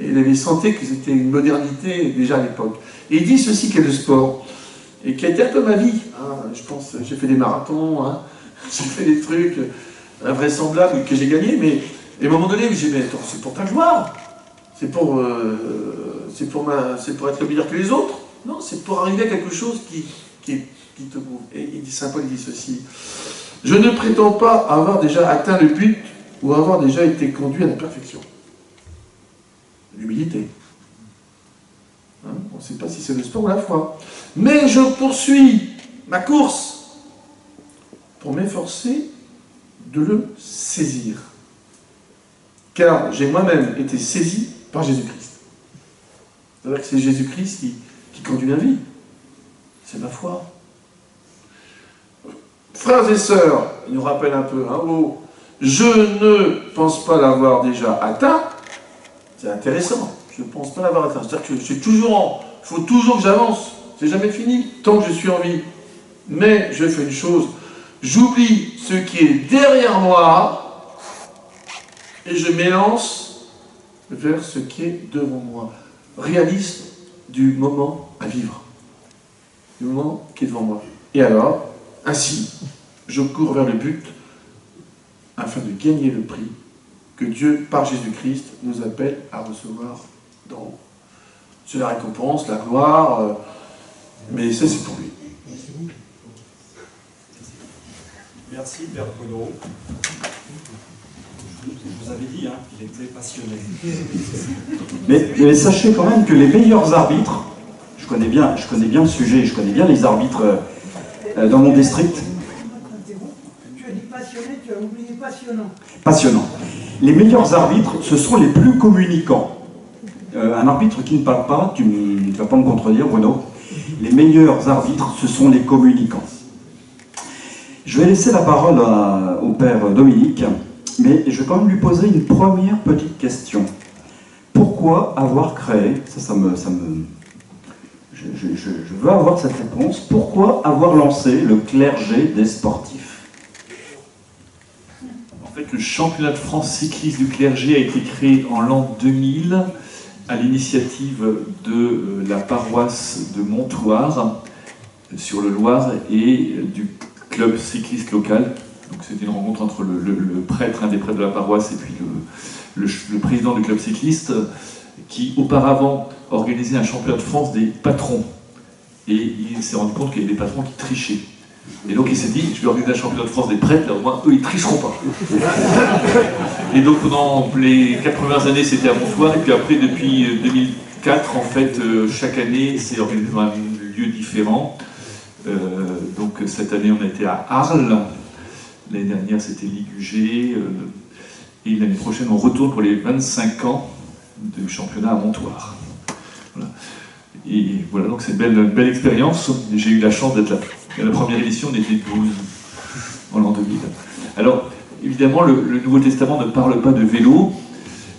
Et il avait senti que c'était une modernité déjà à l'époque. Et il dit ceci qu'est le sport, et qui a été un peu ma vie. Hein, je pense, j'ai fait des marathons, hein, j'ai fait des trucs invraisemblables que j'ai gagnés, mais à un moment donné, j'ai dit, mais attends, c'est pour ta gloire, c'est pour être le meilleur que les autres. Non, c'est pour arriver à quelque chose qui te prouve. Et il dit, Saint Paul, il dit ceci. Je ne prétends pas avoir déjà atteint le but ou avoir déjà été conduit à la perfection. L'humilité. Hein, on ne sait pas si c'est le sport ou la foi. Mais je poursuis ma course pour m'efforcer de le saisir. Car j'ai moi-même été saisi par Jésus-Christ. C'est-à-dire que c'est Jésus-Christ qui conduit ma vie. C'est ma foi. Frères et sœurs, il nous rappelle un peu, hein, je ne pense pas l'avoir déjà atteint. C'est intéressant. Je ne pense pas l'avoir atteint. C'est-à-dire que je suis toujours il faut toujours que j'avance. C'est jamais fini, tant que je suis en vie. Mais je fais une chose. J'oublie ce qui est derrière moi et je m'élance vers ce qui est devant moi. Réaliste du moment à vivre. Du moment qui est devant moi. Et alors, ainsi, je cours vers le but afin de gagner le prix que Dieu, par Jésus-Christ, nous appelle à recevoir dans c'est la récompense, la gloire, mais ça c'est pour lui. Merci Père Bruno. Vous avez dit qu'il était passionné. Mais sachez quand même que les meilleurs arbitres, je connais bien le sujet, je connais bien les arbitres dans mon district. oublié passionnant. Passionnant. Les meilleurs arbitres, ce sont les plus communicants. Un arbitre qui ne parle pas, tu ne vas pas me contredire, Bruno. Les meilleurs arbitres, ce sont les communicants. Je vais laisser la parole au père Dominique, mais je vais quand même lui poser une première petite question. Pourquoi avoir créé, je veux avoir cette réponse, pourquoi avoir lancé le clergé des sportifs? En fait, le championnat de France cycliste du clergé a été créé en l'an 2000 à l'initiative de la paroisse de Montoire sur le Loir et du club cycliste local. Donc c'était une rencontre entre le prêtre, un des prêtres de la paroisse, et puis le président du club cycliste, qui auparavant organisait un championnat de France des patrons. Et il s'est rendu compte qu'il y avait des patrons qui trichaient. Et donc il s'est dit, je vais organiser un championnat de France des prêtres, là au moins eux ils tricheront pas. Et donc pendant les 4 premières années c'était à Montoire, et puis après depuis 2004 en fait chaque année c'est organisé dans un lieu différent. Donc cette année on a été à Arles, l'année dernière c'était Ligugé, et l'année prochaine on retourne pour les 25 ans du championnat à Montoire. Voilà. Et voilà, donc c'est une belle expérience. J'ai eu la chance d'être là. À la première édition, on était 12 en l'an 2000. Alors, évidemment, le Nouveau Testament ne parle pas de vélo,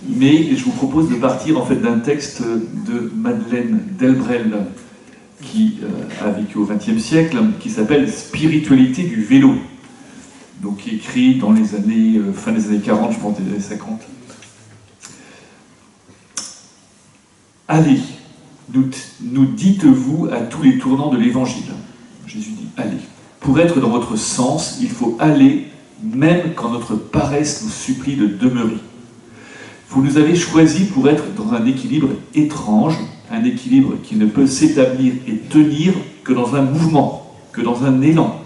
mais je vous propose de partir en fait d'un texte de Madeleine Delbrel, qui a vécu au XXe siècle, qui s'appelle « Spiritualité du vélo », donc qui est écrit dans les années, fin des années 40, je pense des années 50. Allez, nous dites-vous à tous les tournants de l'Évangile. Jésus dit « allez ». Pour être dans votre sens, il faut aller, même quand notre paresse nous supplie de demeurer. Vous nous avez choisis pour être dans un équilibre étrange, un équilibre qui ne peut s'établir et tenir que dans un mouvement, que dans un élan.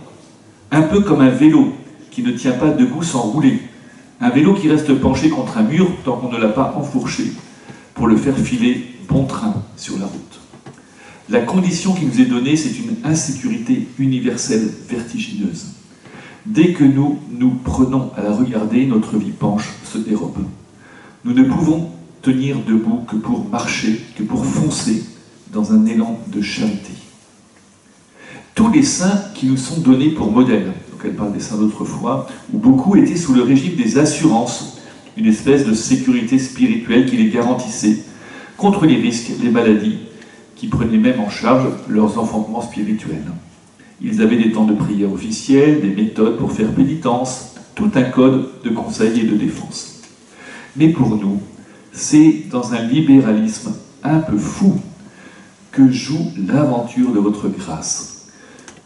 Un peu comme un vélo qui ne tient pas debout sans rouler. Un vélo qui reste penché contre un mur tant qu'on ne l'a pas enfourché, pour le faire filer bon train sur la route. La condition qui nous est donnée, c'est une insécurité universelle vertigineuse. Dès que nous nous prenons à la regarder, notre vie penche, se dérobe. Nous ne pouvons tenir debout que pour marcher, que pour foncer dans un élan de charité. Tous les saints qui nous sont donnés pour modèle, donc elle parle des saints d'autrefois, où beaucoup étaient sous le régime des assurances, une espèce de sécurité spirituelle qui les garantissait contre les risques, les maladies, qui prenaient même en charge leurs enfantements spirituels. Ils avaient des temps de prière officiels, des méthodes pour faire pénitence, tout un code de conseil et de défense. Mais pour nous, c'est dans un libéralisme un peu fou que joue l'aventure de votre grâce.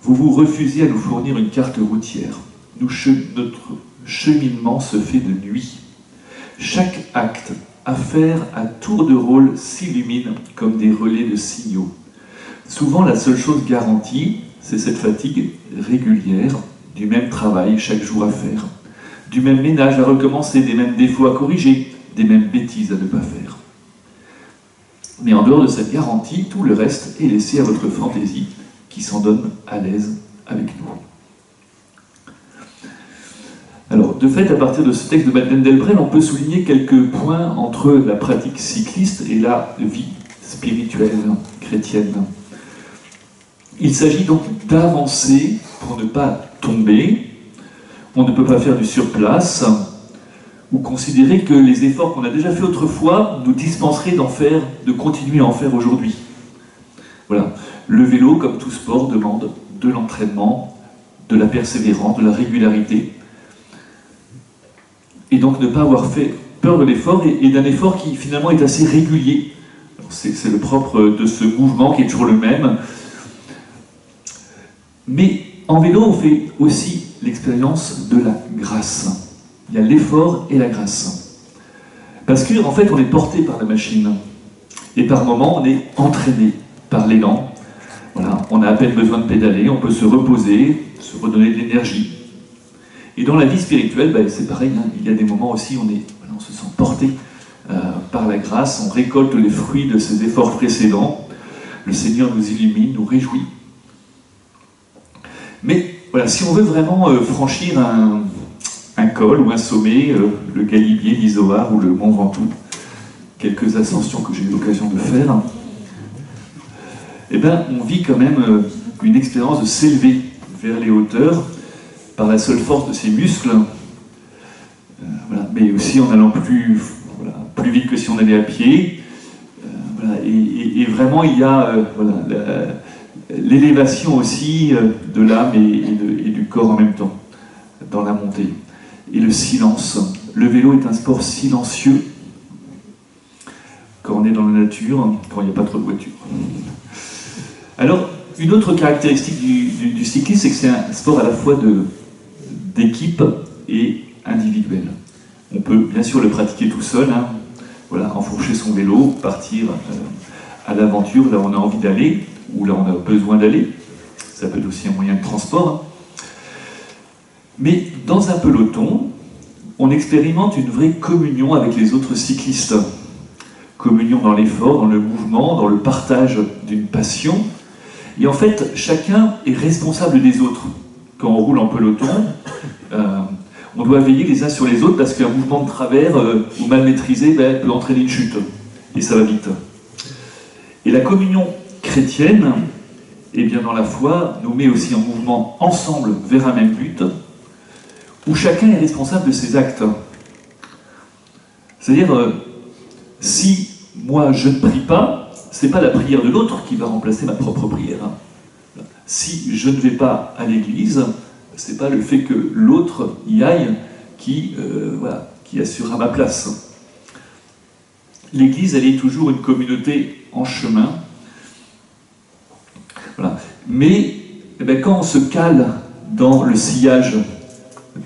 Vous vous refusez à nous fournir une carte routière. Notre cheminement se fait de nuit. Chaque acte à faire à tour de rôle s'illumine comme des relais de signaux. Souvent, la seule chose garantie, c'est cette fatigue régulière du même travail chaque jour à faire, du même ménage à recommencer, des mêmes défauts à corriger, des mêmes bêtises à ne pas faire. Mais en dehors de cette garantie, tout le reste est laissé à votre fantaisie qui s'en donne à l'aise avec nous. Alors, de fait, à partir de ce texte de Madeleine Delbrel, on peut souligner quelques points entre la pratique cycliste et la vie spirituelle chrétienne. Il s'agit donc d'avancer pour ne pas tomber. On ne peut pas faire du surplace ou considérer que les efforts qu'on a déjà fait autrefois nous dispenseraient de continuer à en faire aujourd'hui. Voilà. Le vélo, comme tout sport, demande de l'entraînement, de la persévérance, de la régularité. Et donc ne pas avoir fait peur de l'effort et d'un effort qui finalement est assez régulier. C'est le propre de ce mouvement qui est toujours le même. Mais en vélo, on fait aussi l'expérience de la grâce. Il y a l'effort et la grâce. Parce qu'en fait, on est porté par la machine. Et par moments, on est entraîné par l'élan. Voilà, on a à peine besoin de pédaler, on peut se reposer, se redonner de l'énergie. Et dans la vie spirituelle, c'est pareil, hein. Il y a des moments aussi où on se sent porté par la grâce, on récolte les fruits de ses efforts précédents, le Seigneur nous illumine, nous réjouit. Mais voilà, si on veut vraiment franchir un un col ou un sommet, le Galibier, l'Izoard ou le Mont Ventoux, quelques ascensions que j'ai eu l'occasion de faire, eh bien, on vit quand même une expérience de s'élever vers les hauteurs par la seule force de ses muscles, voilà, mais aussi en allant plus vite que si on allait à pied. Voilà, et vraiment, il y a l'élévation aussi de l'âme et du corps en même temps, dans la montée. Et le silence. Le vélo est un sport silencieux quand on est dans la nature, quand il n'y a pas trop de voitures. Alors, une autre caractéristique du cyclisme, c'est que c'est un sport à la fois d'équipe et individuel. On peut bien sûr le pratiquer tout seul, hein, voilà, enfourcher son vélo, partir à l'aventure là où on a envie d'aller, ou là où on a besoin d'aller. Ça peut être aussi un moyen de transport. Mais dans un peloton, on expérimente une vraie communion avec les autres cyclistes. Communion dans l'effort, dans le mouvement, dans le partage d'une passion. Et en fait, chacun est responsable des autres. Quand on roule en peloton, on doit veiller les uns sur les autres parce qu'un mouvement de travers ou mal maîtrisé peut entraîner une chute. Et ça va vite. Et la communion chrétienne, eh bien dans la foi, nous met aussi en mouvement ensemble vers un même but, où chacun est responsable de ses actes. C'est-à-dire, si moi je ne prie pas, c'est pas la prière de l'autre qui va remplacer ma propre prière. Si je ne vais pas à l'église, c'est pas le fait que l'autre y aille qui assurera ma place. L'église, elle est toujours une communauté en chemin. Voilà. Mais quand on se cale dans le sillage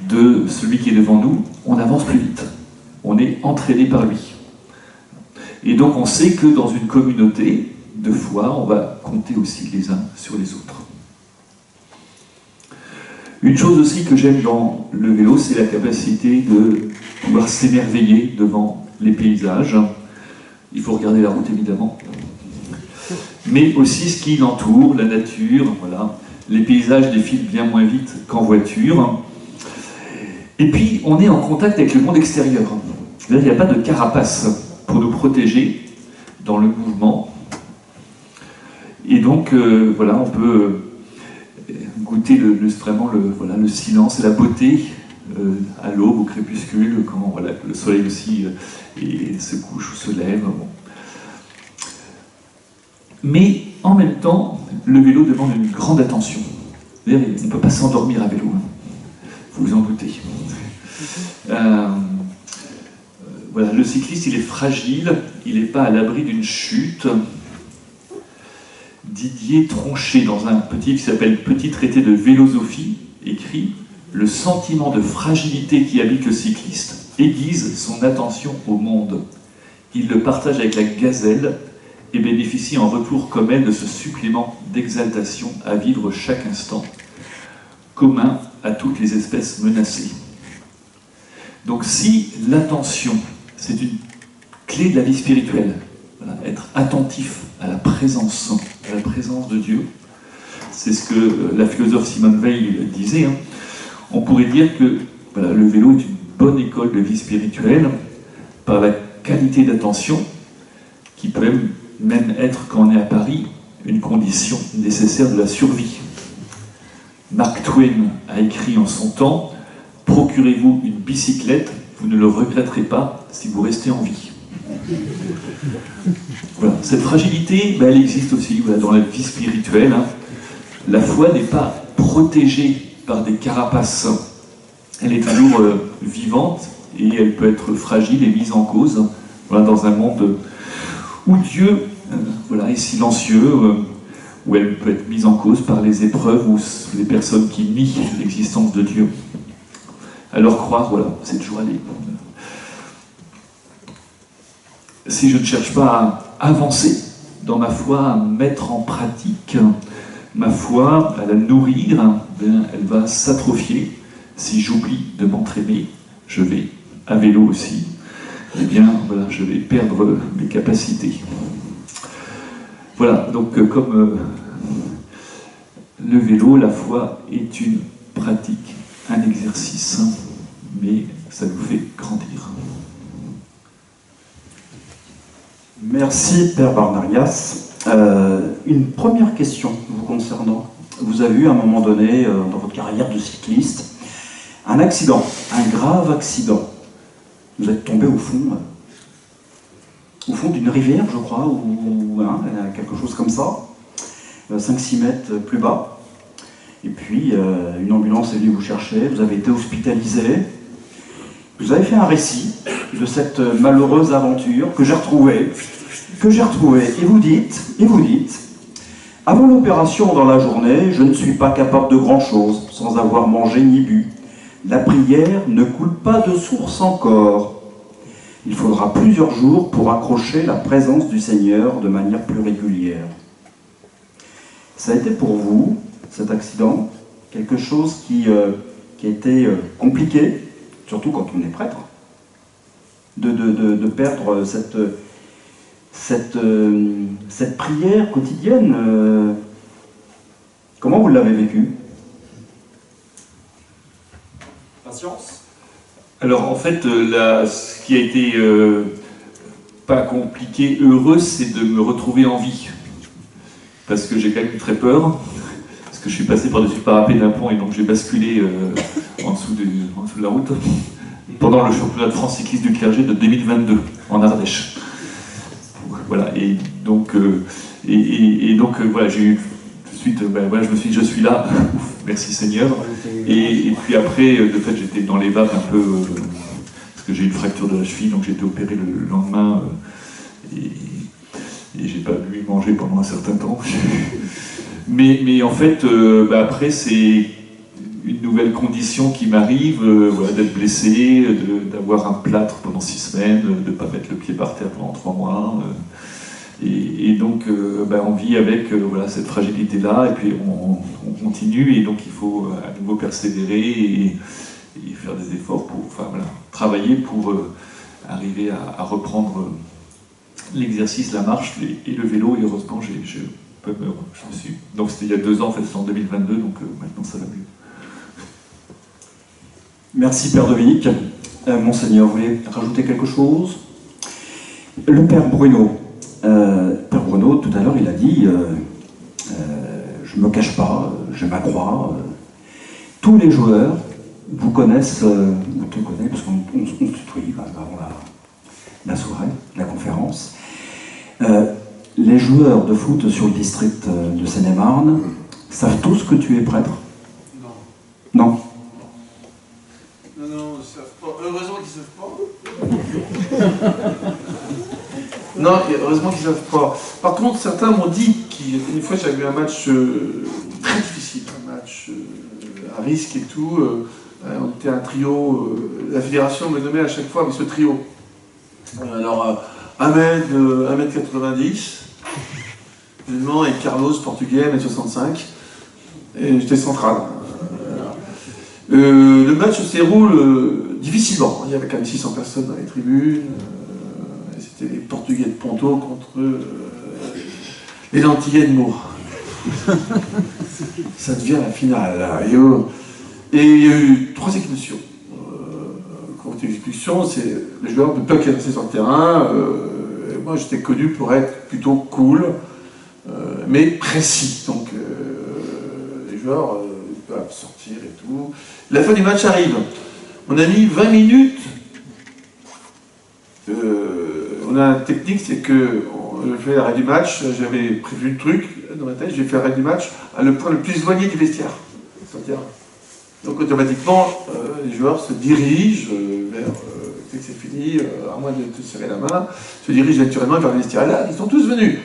de celui qui est devant nous, on avance plus vite. On est entraîné par lui. Et donc on sait que dans une communauté de foi, on va compter aussi les uns sur les autres. Une chose aussi que j'aime dans le vélo, c'est la capacité de pouvoir s'émerveiller devant les paysages. Il faut regarder la route évidemment. Mais aussi ce qui l'entoure, la nature, voilà. Les paysages défilent bien moins vite qu'en voiture. Et puis on est en contact avec le monde extérieur. C'est-à-dire qu'il n'y a pas de carapace pour nous protéger dans le mouvement. Et donc, voilà, on peut goûter vraiment le silence et la beauté à l'aube, au crépuscule, quand voilà, le soleil aussi se couche ou se lève. Bon. Mais en même temps, le vélo demande une grande attention. C'est-à-dire, on ne peut pas s'endormir à vélo. Vous vous en doutez. Voilà, le cycliste, il est fragile, il n'est pas à l'abri d'une chute. Didier Tronchet, dans un petit qui s'appelle Petit traité de vélosophie, écrit « Le sentiment de fragilité qui habite le cycliste aiguise son attention au monde. Il le partage avec la gazelle et bénéficie en retour comme elle de ce supplément d'exaltation à vivre chaque instant, commun à toutes les espèces menacées. » Donc si l'attention, c'est une clé de la vie spirituelle, voilà, être attentif à la présence de Dieu, c'est ce que la philosophe Simone Weil disait, hein. On pourrait dire que voilà, le vélo est une bonne école de vie spirituelle par la qualité d'attention qui peut même être, quand on est à Paris, une condition nécessaire de la survie. Mark Twain a écrit en son temps « Procurez-vous une bicyclette, vous ne le regretterez pas si vous restez en vie. » Voilà. Cette fragilité, elle existe aussi dans la vie spirituelle. Hein. La foi n'est pas protégée par des carapaces. Elle est toujours vivante et elle peut être fragile et mise en cause dans un monde où Dieu est silencieux, où elle peut être mise en cause par les épreuves ou les personnes qui nient l'existence de Dieu. Alors croire, c'est toujours aller. Si je ne cherche pas à avancer dans ma foi, à mettre en pratique ma foi, à la nourrir, elle va s'atrophier. Si j'oublie de m'entraîner, je vais, à vélo aussi, je vais perdre mes capacités. Voilà, donc comme le vélo, la foi est une pratique, un exercice, mais ça nous fait grandir. Merci Père Barnarias. Une première question vous concernant. Vous avez eu à un moment donné, dans votre carrière de cycliste, un accident, un grave accident. Vous êtes tombé au fond d'une rivière, je crois, ou quelque chose comme ça, 5-6 mètres plus bas. Et puis, une ambulance est venue vous chercher, vous avez été hospitalisé. Vous avez fait un récit de cette malheureuse aventure que j'ai retrouvée. Et vous dites, avant l'opération dans la journée, je ne suis pas capable de grand-chose, sans avoir mangé ni bu. La prière ne coule pas de source encore. Il faudra plusieurs jours pour accrocher la présence du Seigneur de manière plus régulière. Ça a été pour vous, cet accident, quelque chose qui a été compliqué, surtout quand on est prêtre, de perdre cette prière quotidienne. Comment vous l'avez vécu? Patience. Alors en fait, ce qui a été pas compliqué, heureux, c'est de me retrouver en vie. Parce que j'ai quand même eu très peur, parce que je suis passé par-dessus le parapet d'un pont et donc j'ai basculé en dessous de la route pendant le championnat de France cycliste du clergé de 2022 en Ardèche. Voilà, et donc voilà, j'ai eu tout de suite, je me suis dit, je suis là, merci Seigneur. Et puis après, de fait, j'étais dans les vapes un peu, parce que j'ai eu une fracture de la cheville, donc j'ai été opéré le lendemain, et j'ai pas pu manger pendant un certain temps. mais en fait, après, c'est une nouvelle condition qui m'arrive, d'être blessé, d'avoir un plâtre pendant 6 semaines, de ne pas mettre le pied par terre pendant 3 mois. Et donc, on vit avec cette fragilité-là, et puis on continue, et donc il faut à nouveau persévérer et faire des efforts pour travailler pour arriver à reprendre l'exercice, la marche et le vélo, et heureusement, je me suis... Donc c'était il y a 2 ans, en fait, c'est en 2022, donc maintenant ça va mieux. Merci Père Dominique. Monseigneur, vous voulez rajouter quelque chose? Le Père Bruno. Père Bruno, tout à l'heure, il a dit je ne me cache pas, je m'accrois. Tous les joueurs vous connaissent, vous te connaissez, parce qu'on se tutoie avant la soirée, la conférence. Les joueurs de foot sur le district de Seine-et-Marne savent tous que tu es prêtre? Non. Non. Non, ils savent pas. Heureusement qu'ils savent pas. Non, heureusement qu'ils savent pas. Par contre, certains m'ont dit qu'une fois j'avais eu un match très difficile, un match à risque et tout. On était un trio. La fédération me nommait à chaque fois avec ce trio. Alors, 1m90, musulman, et Carlos, portugais, 1m65. Et j'étais central. Le match se déroule difficilement. Il y avait quand même 600 personnes dans les tribunes. C'était les Portugais de Ponto contre les Antillais de Meaux. Ça devient la finale. Là. Et il y a eu 3 expulsions. Quand les expulsions, c'est les joueurs ne peuvent pas rester sur le terrain. Moi, j'étais connu pour être plutôt cool, mais précis. Donc, les joueurs peuvent sortir et tout. La fin du match arrive. On a mis 20 minutes. On a une technique, c'est que je fais l'arrêt du match. J'avais prévu le truc dans ma tête. J'ai fait l'arrêt du match à le point le plus éloigné du vestiaire, sur le terrain. Donc automatiquement, les joueurs se dirigent vers, dès que c'est fini, à moins de te serrer la main, se dirigent naturellement vers le vestiaire. Là, ils sont tous venus.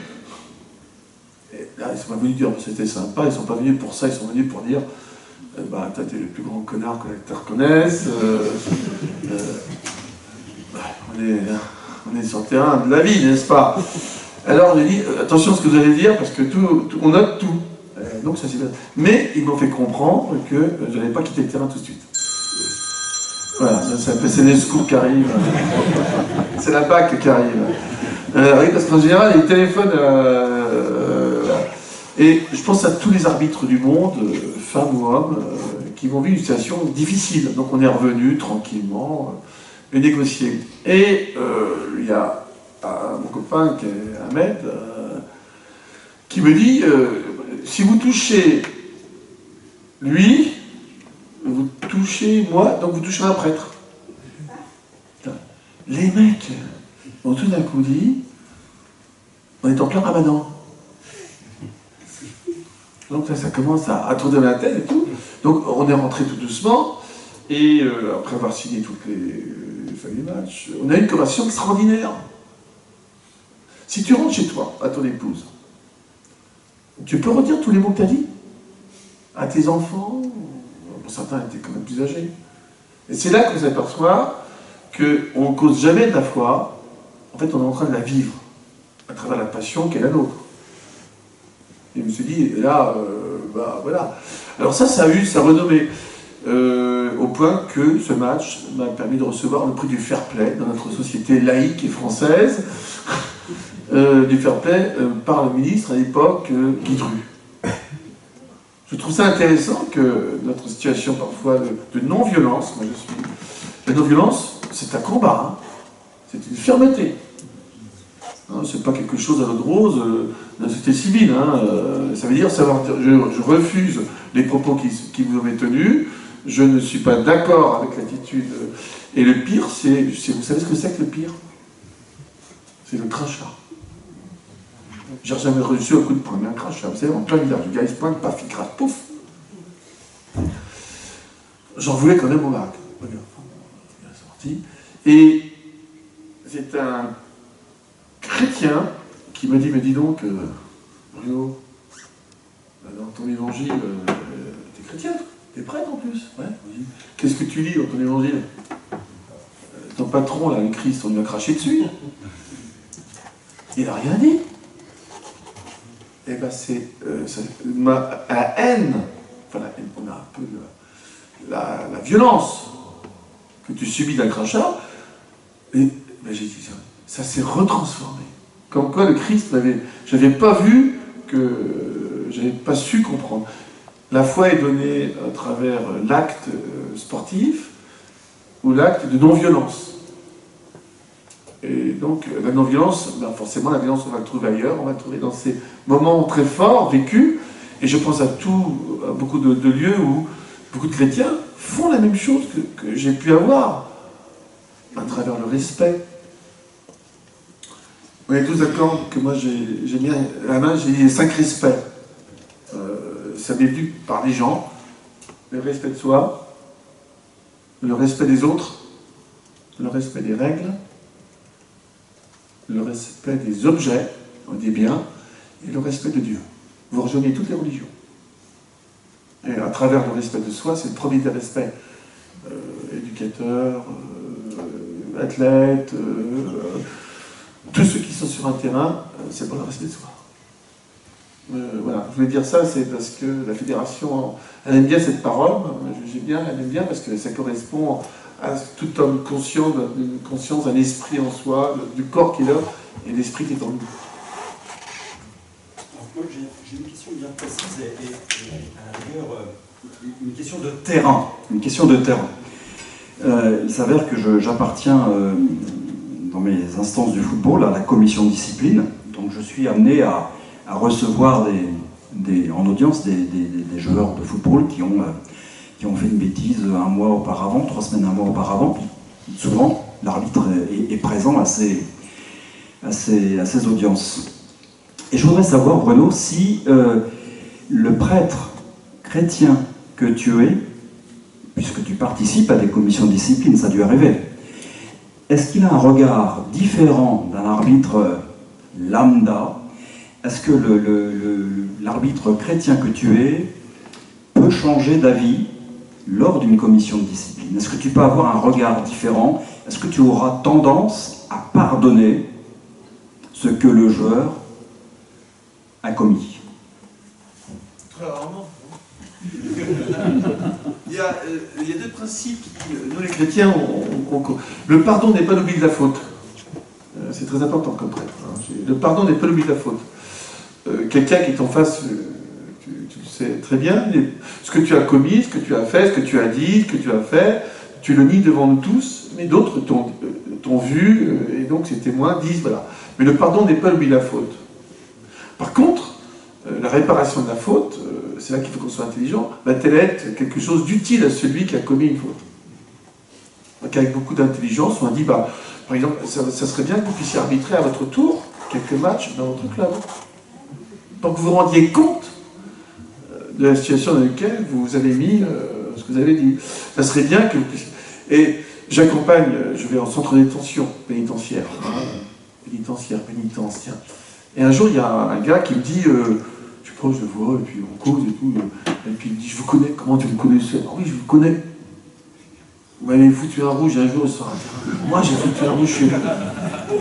Et là, ils ne sont pas venus dire c'était sympa, ils ne sont pas venus pour ça, ils sont venus pour dire toi, t'es le plus grand connard que l'acteur connaisse. On est sur le terrain de la vie, n'est-ce pas? Alors, on a dit attention à ce que vous allez dire, parce que on note tout. Donc ça c'est bien. Mais ils m'ont fait comprendre que je n'allais pas quitter le terrain tout de suite. Voilà, c'est les secours qui arrivent. C'est la BAC qui arrive. Oui, parce qu'en général, les téléphones... Et je pense à tous les arbitres du monde, femmes ou hommes, qui vont vivre une situation difficile. Donc on est revenu tranquillement et négocier. Et il y a mon copain qui est Ahmed qui me dit si vous touchez lui, vous touchez moi, donc vous toucherez un prêtre. Les mecs ont tout d'un coup dit on est en plein ramadan. Donc là, ça commence à tourner dans la tête et tout. Donc on est rentré tout doucement, et après avoir signé toutes les fins du match, on a eu une conversation extraordinaire. Si tu rentres chez toi, à ton épouse, tu peux redire tous les mots que tu as dit à tes enfants. Bon, certains étaient quand même plus âgés. Et c'est là qu'on s'aperçoit qu'on ne cause jamais de la foi. En fait, on est en train de la vivre à travers la passion qu'est la nôtre. Et je me suis dit, et là, bah voilà. Alors ça a eu sa renommée, au point que ce match m'a permis de recevoir le prix du fair play dans notre société laïque et française, du fair play par le ministre à l'époque, Guy Dru. Je trouve ça intéressant que notre situation parfois de non-violence, la non-violence, c'est un combat, hein. C'est une fermeté. Hein, c'est pas quelque chose à l'eau de rose dans la société civile. Hein, ça veut dire savoir dire je refuse les propos qui vous avez tenus, je ne suis pas d'accord avec l'attitude. Et le pire, c'est vous savez ce que c'est que le pire? C'est le crachat. J'ai jamais reçu un coup de poing, mais un crachat, vous savez, en plein visage. Le gars, il se pointe, paf, il crache, pouf. J'en voulais quand même au Maroc. Il est sorti. Et c'est un chrétien qui me dit, mais dis donc, Bruno, dans ton évangile, t'es chrétien, t'es prêtre en plus. Ouais. Qu'est-ce que tu lis dans ton évangile? Ton patron, là, le Christ, on lui a craché dessus. Il n'a rien dit. Et bien c'est la haine, enfin la haine, on a un peu la violence que tu subis d'un crachat, et ben j'ai dit ça s'est retransformé. Comme quoi le Christ j'avais pas vu, j'avais pas su comprendre. La foi est donnée à travers l'acte sportif ou l'acte de non-violence. Et donc, la non-violence, ben forcément, la violence, on va le trouver ailleurs, on va le trouver dans ces moments très forts, vécus, et je pense à beaucoup de lieux où beaucoup de chrétiens font la même chose que j'ai pu avoir, à travers le respect. On est tous d'accord que moi, j'ai mis la main, j'ai dit 5 respects. Ça m'est venu par les gens, le respect de soi, le respect des autres, le respect des règles, le respect des objets, des biens, et le respect de Dieu. Vous rejoignez toutes les religions. Et à travers le respect de soi, c'est le premier des respects. Éducateur, athlète, tous ceux qui sont sur un terrain, c'est pour le respect de soi. Voilà, je voulais dire ça, c'est parce que la fédération, elle aime bien cette parole, elle aime bien parce que ça correspond à tout homme conscient d'une conscience, d'un esprit en soi, du corps qui est là et l'esprit qui est en nous. Moi, j'ai une question bien précise et à la rigueur, une question de terrain. Une question de terrain. Il s'avère que j'appartiens dans mes instances du football à la commission de discipline, donc je suis amené à recevoir en audience des joueurs de football qui ont fait une bêtise un mois auparavant, 3 semaines, un mois auparavant. Souvent, l'arbitre est présent à ces audiences. Et je voudrais savoir, Bruno, si le prêtre chrétien que tu es, puisque tu participes à des commissions de discipline, ça a dû arriver, est-ce qu'il a un regard différent d'un arbitre lambda? Est-ce que l'arbitre chrétien que tu es peut changer d'avis lors d'une commission de discipline? Est-ce que tu peux avoir un regard différent? Est-ce que tu auras tendance à pardonner ce que le joueur a commis? Très rarement. Il y a 2 principes qui, nous les chrétiens, le pardon n'est pas l'oubli de la faute. C'est très important comme prêtre. Le pardon n'est pas l'oubli de la faute. Quelqu'un qui est en face, tu le c'est très bien, ce que tu as commis, ce que tu as fait, ce que tu as dit, ce que tu as fait, tu le nies devant nous tous, mais d'autres t'ont vu, et donc ces témoins disent, voilà. Mais le pardon n'est pas l'oubli de la faute. Par contre, la réparation de la faute, c'est là qu'il faut qu'on soit intelligent, va-t-elle être quelque chose d'utile à celui qui a commis une faute? Donc avec beaucoup d'intelligence, on a dit, bah, par exemple, ça serait bien que vous puissiez arbitrer à votre tour quelques matchs dans votre club. Pour que vous vous rendiez compte de la situation dans laquelle vous avez mis ce que vous avez dit. Ça serait bien que vous puissiez... Et j'accompagne, je vais en centre de détention pénitentiaire. Pénitentiaire. Et un jour, il y a un gars qui me dit, je suis proche de vous, et puis on cause et tout, et puis il me dit, je vous connais, comment tu me connaissais? Ah oui, je vous connais. Vous m'avez foutu un rouge un jour, il sera. Moi, j'ai foutu un rouge chez vous.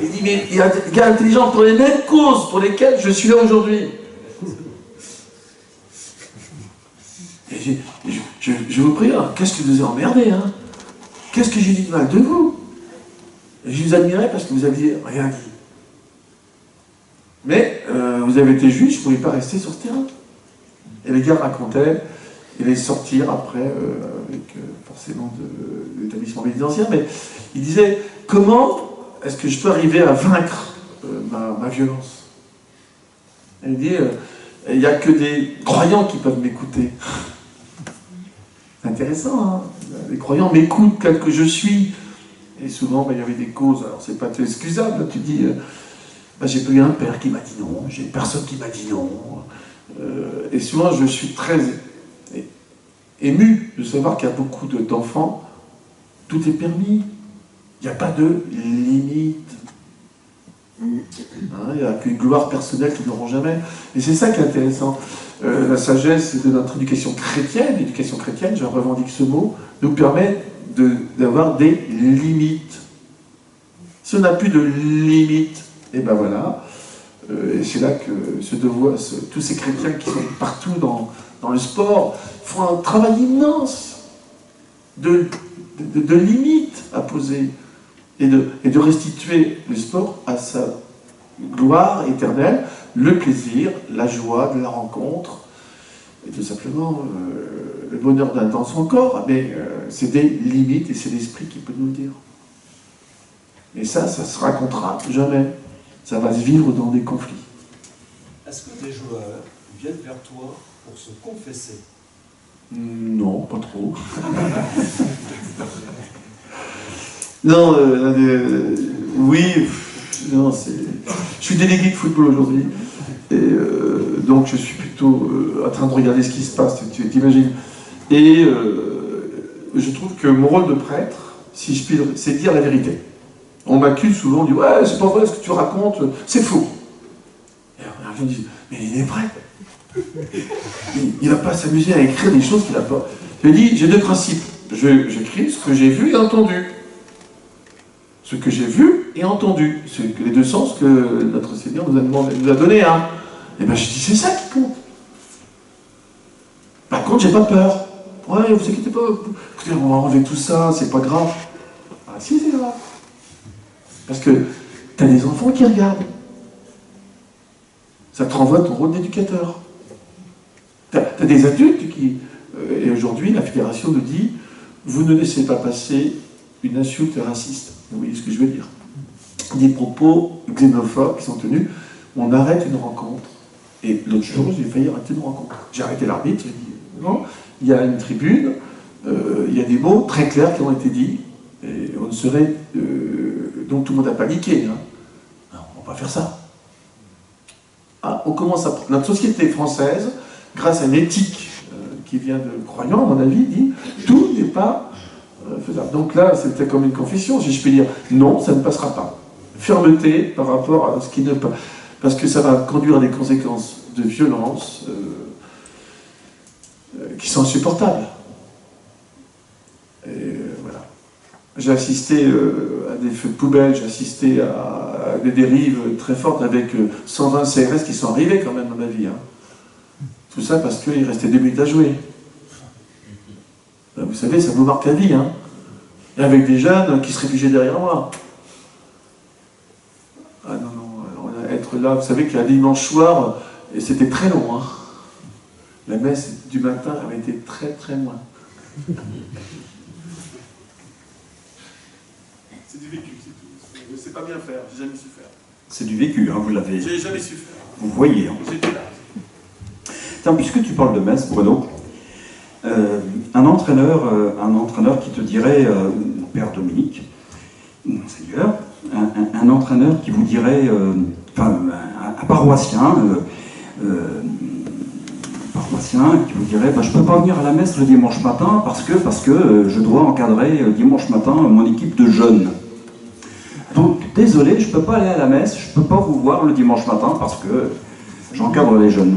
Il dit, mais il y a des gars intelligents pour les mêmes causes pour lesquelles je suis là aujourd'hui. Et je vous prie, hein, qu'est-ce que vous avez emmerdé, hein? Qu'est-ce que j'ai dit de mal de vous? Et je vous admirais parce que vous aviez rien dit. Mais vous avez été juge, je ne pouvais pas rester sur ce terrain. Et les gars racontaient, ils allaient sortir après, avec forcément de l'établissement pénitentiaire, mais ils disaient, comment est-ce que je peux arriver à vaincre ma violence? Elle dit, il n'y a que des croyants qui peuvent m'écouter. C'est intéressant, hein? Les croyants m'écoutent tel que je suis. Et souvent, il y avait des causes, alors c'est pas excusable, tu dis, j'ai pas eu un père qui m'a dit non, j'ai personne qui m'a dit non. Et souvent, je suis très ému de savoir qu'il y a beaucoup d'enfants, tout est permis. Il n'y a pas de limite. Il n'y a qu'une gloire personnelle qu'ils n'auront jamais. Et c'est ça qui est intéressant. La sagesse de notre éducation chrétienne, l'éducation chrétienne, je revendique ce mot, nous permet d'avoir des limites. Si on n'a plus de limites, et ben voilà, et c'est là que tous ces chrétiens qui sont partout dans le sport font un travail immense de limites à poser et de restituer le sport à sa gloire éternelle, le plaisir, la joie de la rencontre, et tout simplement le bonheur dans son corps, mais c'est des limites et c'est l'esprit qui peut nous le dire. Et ça se racontera jamais. Ça va se vivre dans des conflits. Est-ce que des joueurs viennent vers toi pour se confesser? Non, pas trop. Non, oui, non, je suis délégué de football aujourd'hui, et donc je suis plutôt en train de regarder ce qui se passe, tu t'imagines. Et je trouve que mon rôle de prêtre, si je puis, c'est de dire la vérité. On m'accuse souvent, on dit ouais, c'est pas vrai ce que tu racontes, c'est faux. Et on me dit, mais il est prêtre. Il ne va pas s'amuser à écrire des choses qu'il n'a pas. Je dis, j'ai deux principes. J'écris ce que j'ai vu et entendu. Ce que j'ai vu et entendu. Les deux sens que notre Seigneur nous a donné. Hein. Et bien je dis, c'est ça qui compte. Par contre, j'ai pas peur. Ouais, vous inquiétez pas. Écoutez, on va enlever tout ça, c'est pas grave. Ah si, c'est grave. Parce que tu as des enfants qui regardent. Ça te renvoie ton rôle d'éducateur. Tu as des adultes qui... et aujourd'hui, la fédération nous dit, vous ne laissez pas passer une insulte raciste. Vous voyez ce que je veux dire? Des propos xénophobes qui sont tenus, on arrête une rencontre. Et l'autre jour, j'ai failli arrêter une rencontre. J'ai arrêté l'arbitre, j'ai dit, non, il y a une tribune, il y a des mots très clairs qui ont été dits, et on ne serait... donc tout le monde a paniqué. Hein. Non, on ne va pas faire ça. Ah, on commence à... Notre société française, grâce à une éthique qui vient de croyants, à mon avis, dit tout n'est pas faisable. Donc là, c'était comme une confession, si je peux dire non, ça ne passera pas. Fermeté par rapport à ce qui ne pas. Parce que ça va conduire à des conséquences de violence qui sont insupportables. Et voilà. J'ai assisté à des feux de poubelle, j'ai assisté à des dérives très fortes avec 120 CRS qui sont arrivés quand même dans ma vie. Hein. Tout ça parce qu'il restait 2 minutes à jouer. Vous savez, ça vous marque la vie. Hein. Et avec des jeunes qui se réfugiaient derrière moi. Ah non, être là, vous savez qu'il y a un dimanche soir, et c'était très long. Hein. La messe du matin avait été très très loin. C'est du vécu, c'est tout. Je ne sais pas bien faire, j'ai jamais su faire. C'est du vécu, hein, vous l'avez. J'ai jamais su faire. Vous voyez. Hein. J'étais là. Tiens, puisque tu parles de messe, Bruno, un entraîneur qui te dirait, ou Père Dominique, ou Monseigneur, un entraîneur qui vous dirait, un paroissien, qui vous dirait je ne peux pas venir à la messe le dimanche matin parce que je dois encadrer dimanche matin mon équipe de jeunes. Donc désolé, je ne peux pas aller à la messe, je ne peux pas vous voir le dimanche matin parce que j'encadre les jeunes.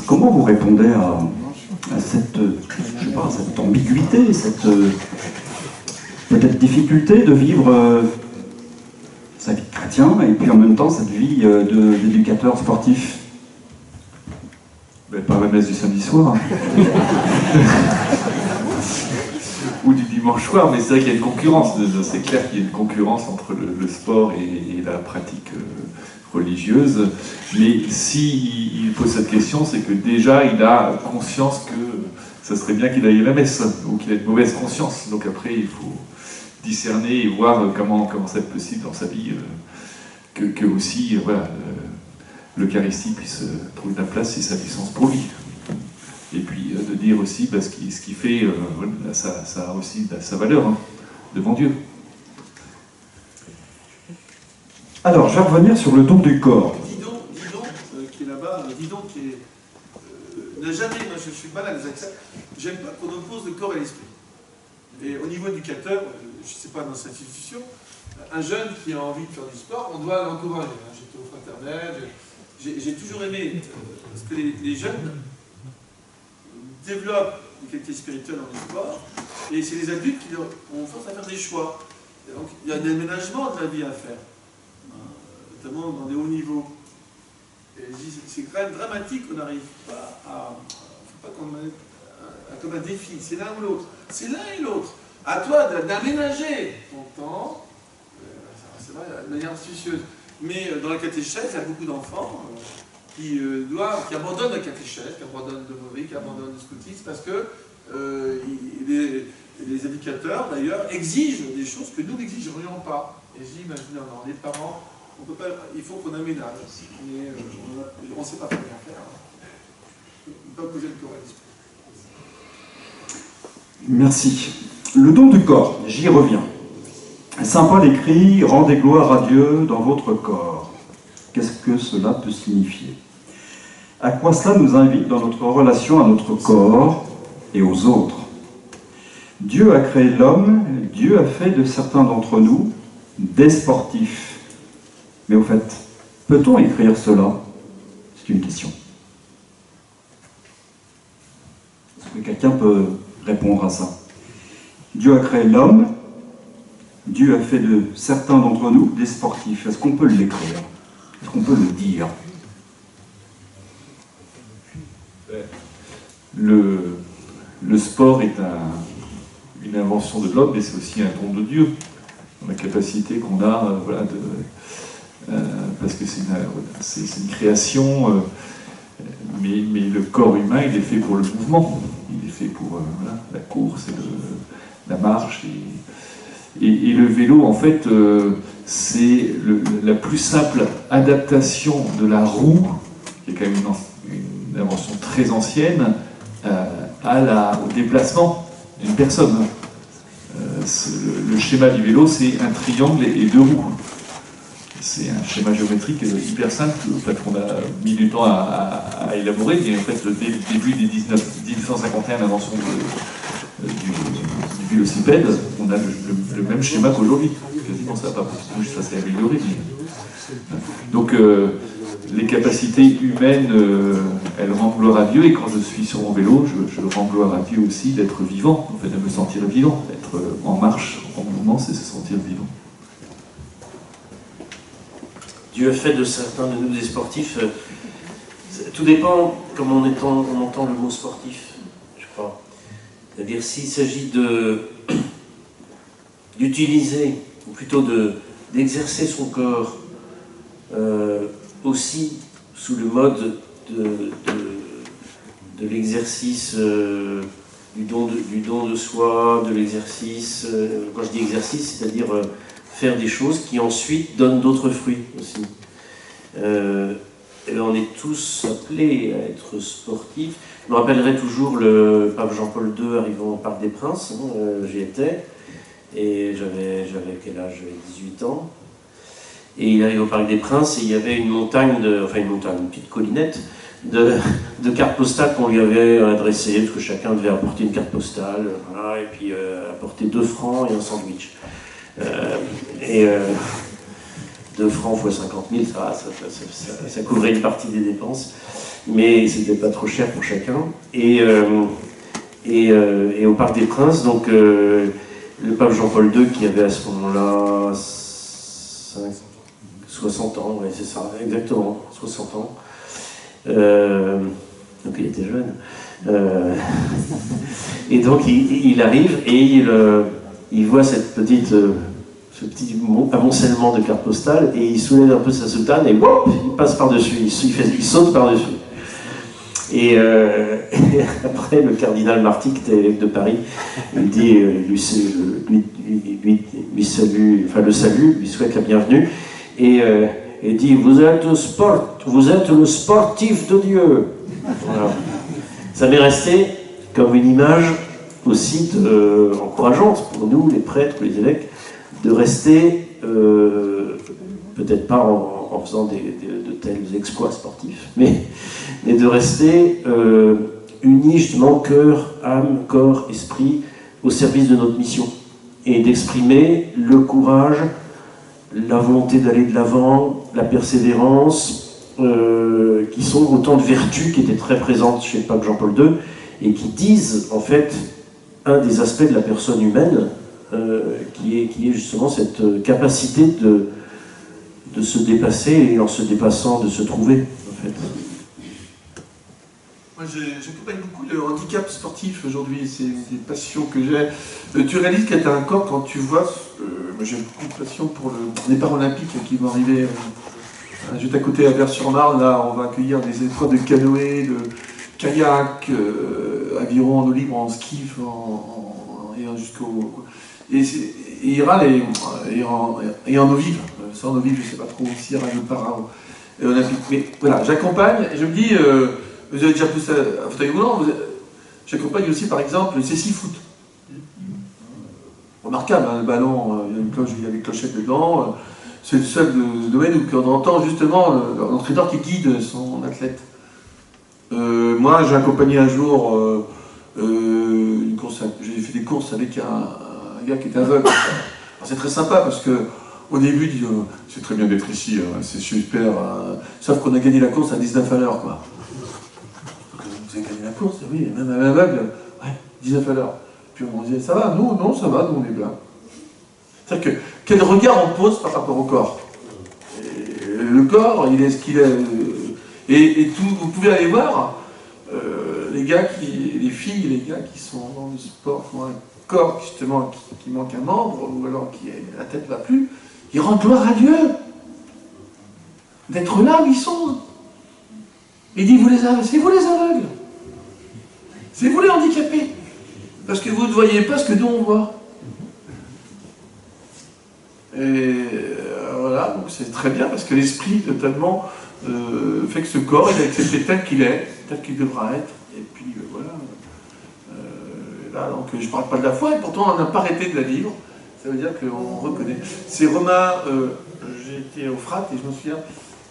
Comment vous répondez à cette, cette ambiguïté, cette peut-être difficulté de vivre sa vie de chrétien et puis en même temps cette vie d'éducateur sportif? Ben, par la messe du samedi soir. Ou du dimanche soir, mais c'est vrai qu'il y a une concurrence. C'est clair qu'il y a une concurrence entre le sport et la pratique religieuse. Mais s'il pose cette question, c'est que déjà il a conscience que ça serait bien qu'il aille à la messe, ou qu'il ait une mauvaise conscience. Donc après, il faut discerner et voir comment ça peut être possible dans sa vie, que aussi, voilà, l'Eucharistie puisse trouver de la place et sa puissance pour lui. Et puis de dire aussi ce qu'il fait, ça a aussi sa valeur devant Dieu. Alors, je vais revenir sur le don du corps. Didon qui est là-bas, Didon qui n'a jamais, moi je suis malade avec ça, j'aime pas qu'on oppose le corps et l'esprit. Et au niveau éducateur, je ne sais pas dans cette institution, un jeune qui a envie de faire du sport, on doit l'encourager. J'étais au fraternel, j'ai toujours aimé parce que les jeunes développent une qualité spirituelle dans le sport, et c'est les adultes qui ont force à faire des choix. Et donc il y a un aménagement de la vie à faire, notamment dans les hauts niveaux. Et je dis, c'est quand même dramatique qu'on n'arrive pas à... faut pas qu'on mette comme un défi, c'est l'un ou l'autre. C'est l'un et l'autre. À toi d'aménager ton temps, c'est vrai, de manière astucieuse. Mais dans la catéchèse, il y a beaucoup d'enfants qui abandonnent la catéchèse, qui abandonnent le mauvais, qui abandonnent le scoutisme, parce que les éducateurs, d'ailleurs, exigent des choses que nous n'exigerions pas. Et je dis, imaginez, les parents, on peut pas, il faut qu'on aménage. Mais on ne sait pas très bien faire. On ne peut pas poser le corps à l'esprit. Merci. Le don du corps, j'y reviens. Saint Paul écrit « Rendez gloire à Dieu dans votre corps ». Qu'est-ce que cela peut signifier? À quoi cela nous invite dans notre relation à notre corps et aux autres? Dieu a créé l'homme, Dieu a fait de certains d'entre nous des sportifs. Mais au fait, peut-on écrire cela? C'est une question. Est-ce que quelqu'un peut répondre à ça? Dieu a créé l'homme, Dieu a fait de certains d'entre nous des sportifs. Est-ce qu'on peut l'écrire? Est-ce qu'on peut le dire? Le sport est une invention de l'homme, mais c'est aussi un don de Dieu. La capacité qu'on a, parce que c'est une création, mais le corps humain, il est fait pour le mouvement. Il est fait pour la course et la marche. Et le vélo, en fait, c'est la plus simple adaptation de la roue, qui est quand même une invention très ancienne, au déplacement d'une personne. Le schéma du vélo, c'est un triangle et deux roues. C'est un schéma géométrique hyper simple, qu'on a mis du temps à élaborer, mais en fait, dès le début des 1851, l'invention du vélocipède, on a le même schéma qu'aujourd'hui. Quasiment ça n'a pas bougé, ça s'est amélioré. Donc les capacités humaines, elles rendent gloire à Dieu, et quand je suis sur mon vélo, je rends gloire à Dieu aussi d'être vivant, en fait, de me sentir vivant, d'être en marche, en mouvement, c'est se sentir vivant. Dieu a fait de certains de nous des sportifs. Tout dépend comment on entend le mot sportif, je crois. C'est-à-dire s'il s'agit d'utiliser, ou plutôt d'exercer son corps aussi sous le mode l'exercice du don de soi, de l'exercice, quand je dis exercice, c'est-à-dire faire des choses qui ensuite donnent d'autres fruits aussi. Et on est tous appelés à être sportifs. Je me rappellerai toujours le pape Jean-Paul II arrivant au Parc des Princes, j'y étais, et j'avais quel âge? J'avais 18 ans. Et il arrive au Parc des Princes et il y avait une montagne, une petite collinette de cartes postales qu'on lui avait adressées, parce que chacun devait apporter une carte postale, voilà, et puis apporter 2 francs et un sandwich. 2 francs x 50 000, ça couvrait une partie des dépenses, mais c'était pas trop cher pour chacun. Et au Parc des Princes, donc le pape Jean-Paul II, qui avait à ce moment-là 60 ans, ouais, c'est ça, exactement, 60 ans. Donc il était jeune. Et donc il arrive et il voit cette petite, ce petit amoncellement de cartes postales et il soulève un peu sa soutane et whoop, il passe par-dessus, il saute par-dessus. Et après, le cardinal Marty, qui était évêque de Paris, il dit, lui salue, lui souhaite la bienvenue, et dit, vous êtes le sportif de Dieu. Voilà. Ça m'est resté comme une image aussi encourageante pour nous, les prêtres, les évêques, de rester, peut-être pas en faisant de tels exploits sportifs, mais de rester unis justement cœur, âme, corps, esprit au service de notre mission et d'exprimer le courage, la volonté d'aller de l'avant, la persévérance, qui sont autant de vertus qui étaient très présentes chez le pape Jean-Paul II et qui disent en fait un des aspects de la personne humaine qui est justement cette capacité de se dépasser et en se dépassant de se trouver en fait. Moi, j'accompagne beaucoup le handicap sportif aujourd'hui, c'est une des passions que j'ai. Tu réalises que tu as un corps quand tu vois. Moi, j'ai beaucoup de passion pour les Paralympiques qui vont arriver juste à côté à Vers-sur-Marne. Là, on va accueillir des épreuves de canoë, de kayak, aviron en eau libre, en ski, jusqu'au. Et il ira et en eau vive. Sans eau vive, je ne sais pas trop s'il y aura le para-olympique. Mais voilà, j'accompagne et je me dis. Vous avez déjà poussé à fauteuil roulant, j'accompagne aussi par exemple le CSI Foot. Remarquable, hein, le ballon, il y a des clochettes dedans, c'est le seul domaine où on entend justement l'entraîneur qui guide son athlète. Moi j'ai accompagné un jour une course, j'ai fait des courses avec un gars qui était aveugle. C'est très sympa parce que au début il dit c'est très bien d'être ici, c'est super, sauf qu'on a gagné la course à 19 à l'heure quoi. Vous avez gagné la course, oui, même à l'aveugle, ouais, 19 à l'heure. Puis on disait, ça va, nous, non, ça va, nous on est bien. C'est-à-dire que, quel regard on pose par rapport au corps? Et le corps, il est ce qu'il est. Et tout, vous pouvez aller voir, les filles, les gars qui sont dans le sport, qui ont un corps justement qui manque un membre, ou alors qui la tête ne va plus, ils rendent gloire à Dieu d'être là où ils sont. Il dit, c'est vous les aveugles. C'est vous les handicapés. Parce que vous ne voyez pas ce que nous on voit. Et voilà, donc c'est très bien, parce que l'esprit totalement fait que ce corps, il est accepté tel qu'il est, tel qu'il devra être. Et puis voilà. Là, donc je ne parle pas de la foi, et pourtant on n'a pas arrêté de la vivre. Ça veut dire qu'on reconnaît. C'est Romains, j'ai été au Frat, et je me souviens,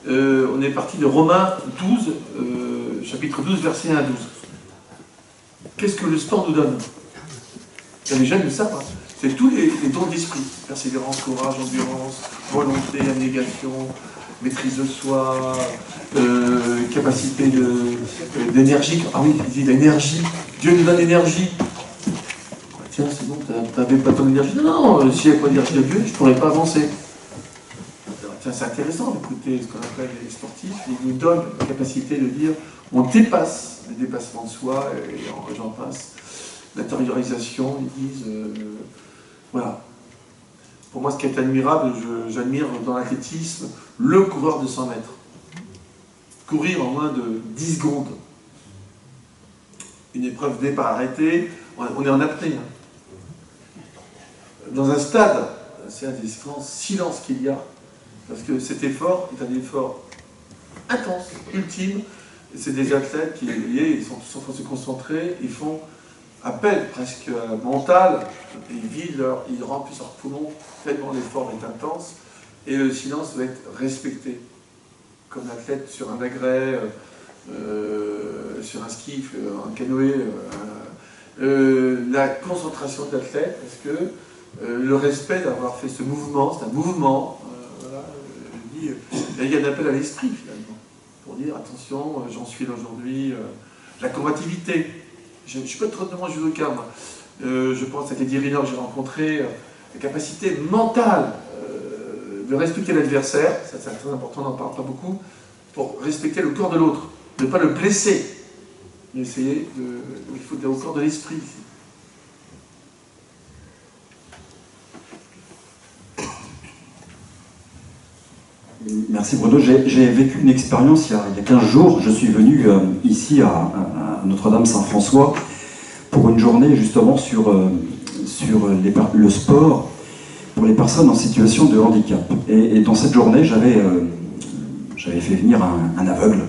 on est parti de Romains 12, chapitre 12, verset 1 à 12. Qu'est-ce que le sport nous donne? Les jeunes le savent, hein. C'est tous les dons d'esprit. Persévérance, courage, endurance, volonté, abnégation, maîtrise de soi, capacité d'énergie. Ah oui, il dit l'énergie. Dieu nous donne l'énergie. Tiens, c'est bon, t'avais pas ton énergie. Non, s'il n'y avait pas d'énergie de Dieu, je ne pourrais pas avancer. C'est intéressant d'écouter ce qu'on appelle les sportifs. Ils nous donnent la capacité de dire on dépasse le dépassement de soi, et j'en passe. L'intériorisation, ils disent voilà. Pour moi, ce qui est admirable, j'admire dans l'athlétisme le coureur de 100 mètres. Courir en moins de 10 secondes. une épreuve départ arrêté, on est en apnée. Hein. Dans un stade, c'est un des grands silences qu'il y a, parce que cet effort est un effort intense, ultime. C'est des athlètes qui, vous voyez, ils sont tous en train de se concentrer, ils font appel presque mental, ils remplissent leurs poumons tellement l'effort est intense, et le silence doit être respecté. Comme l'athlète sur un agrès, sur un ski, un canoë, la concentration de l'athlète, parce que le respect d'avoir fait ce mouvement, c'est un mouvement, voilà, il y a un appel à l'esprit finalement, pour dire attention, j'en suis là aujourd'hui, la combativité. Je ne suis pas trop de mon judoka, moi. Je pense à des dirigeants que j'ai rencontrés, la capacité mentale de respecter l'adversaire, ça c'est très important, on n'en parle pas beaucoup, pour respecter le corps de l'autre, ne pas le blesser, mais essayer de... Il faut au corps de l'esprit ici. Merci Bruno. J'ai vécu une expérience il y a 15 jours. Je suis venu ici à Notre-Dame-Saint-François pour une journée justement sur le sport pour les personnes en situation de handicap. Et dans cette journée, j'avais fait venir un aveugle.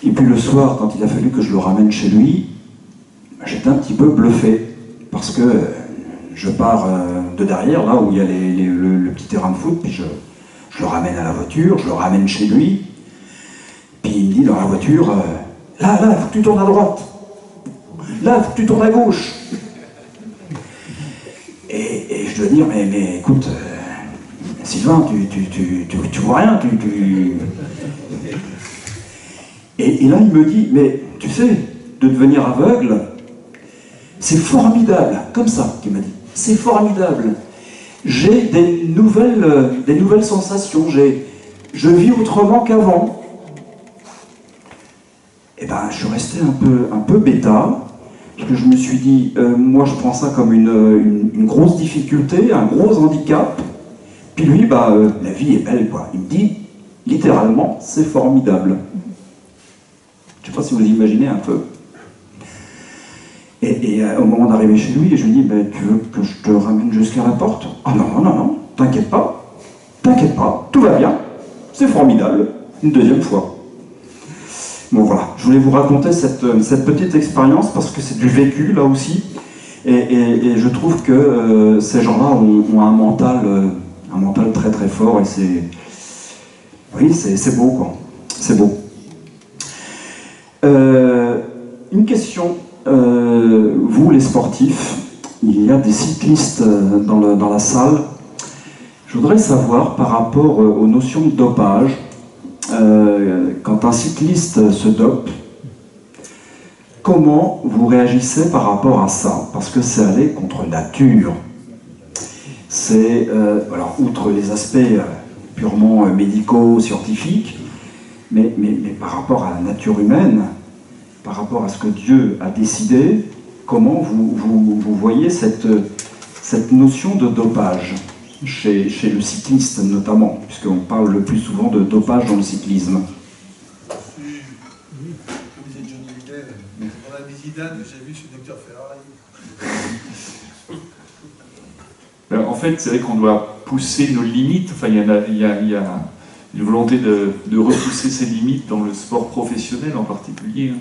Et puis le soir, quand il a fallu que je le ramène chez lui, j'étais un petit peu bluffé. Parce que je pars de derrière, là où il y a le petit terrain de foot, puis je le ramène à la voiture, je le ramène chez lui, puis il me dit dans la voiture, là, il faut que tu tournes à droite, là, il faut que tu tournes à gauche. Et je dois dire, mais écoute, Sylvain, tu vois rien, Et là, il me dit, mais tu sais, de devenir aveugle, c'est formidable, comme ça qu'il m'a dit, c'est formidable. J'ai des nouvelles sensations, je vis autrement qu'avant. Et ben, je suis resté un peu bêta, parce que je me suis dit, moi je prends ça comme une grosse difficulté, un gros handicap, puis lui, la vie est belle, quoi. Il me dit, littéralement, c'est formidable. Je ne sais pas si vous imaginez un peu. Et au moment d'arriver chez lui, je lui dis, tu veux que je te ramène jusqu'à la porte? Ah non, t'inquiète pas, tout va bien, c'est formidable, une deuxième fois. Bon voilà, je voulais vous raconter cette petite expérience parce que c'est du vécu là aussi, et je trouve que ces gens-là ont un mental très très fort, et c'est beau quoi, c'est beau. Une question. Vous, les sportifs, il y a des cyclistes dans la salle. Je voudrais savoir, par rapport aux notions de dopage, quand un cycliste se dope, comment vous réagissez par rapport à ça? Parce que c'est aller contre nature. C'est, alors, outre les aspects purement médicaux, scientifiques, mais par rapport à la nature humaine, par rapport à ce que Dieu a décidé, comment vous voyez cette notion de dopage chez le cycliste notamment, puisqu'on parle le plus souvent de dopage dans le cyclisme. Comme disait Johnny Hallyday, dans la Zidane, j'ai vu ce docteur Ferrari. En fait, c'est vrai qu'on doit pousser nos limites. Enfin, il y a une volonté de repousser ses limites dans le sport professionnel en particulier.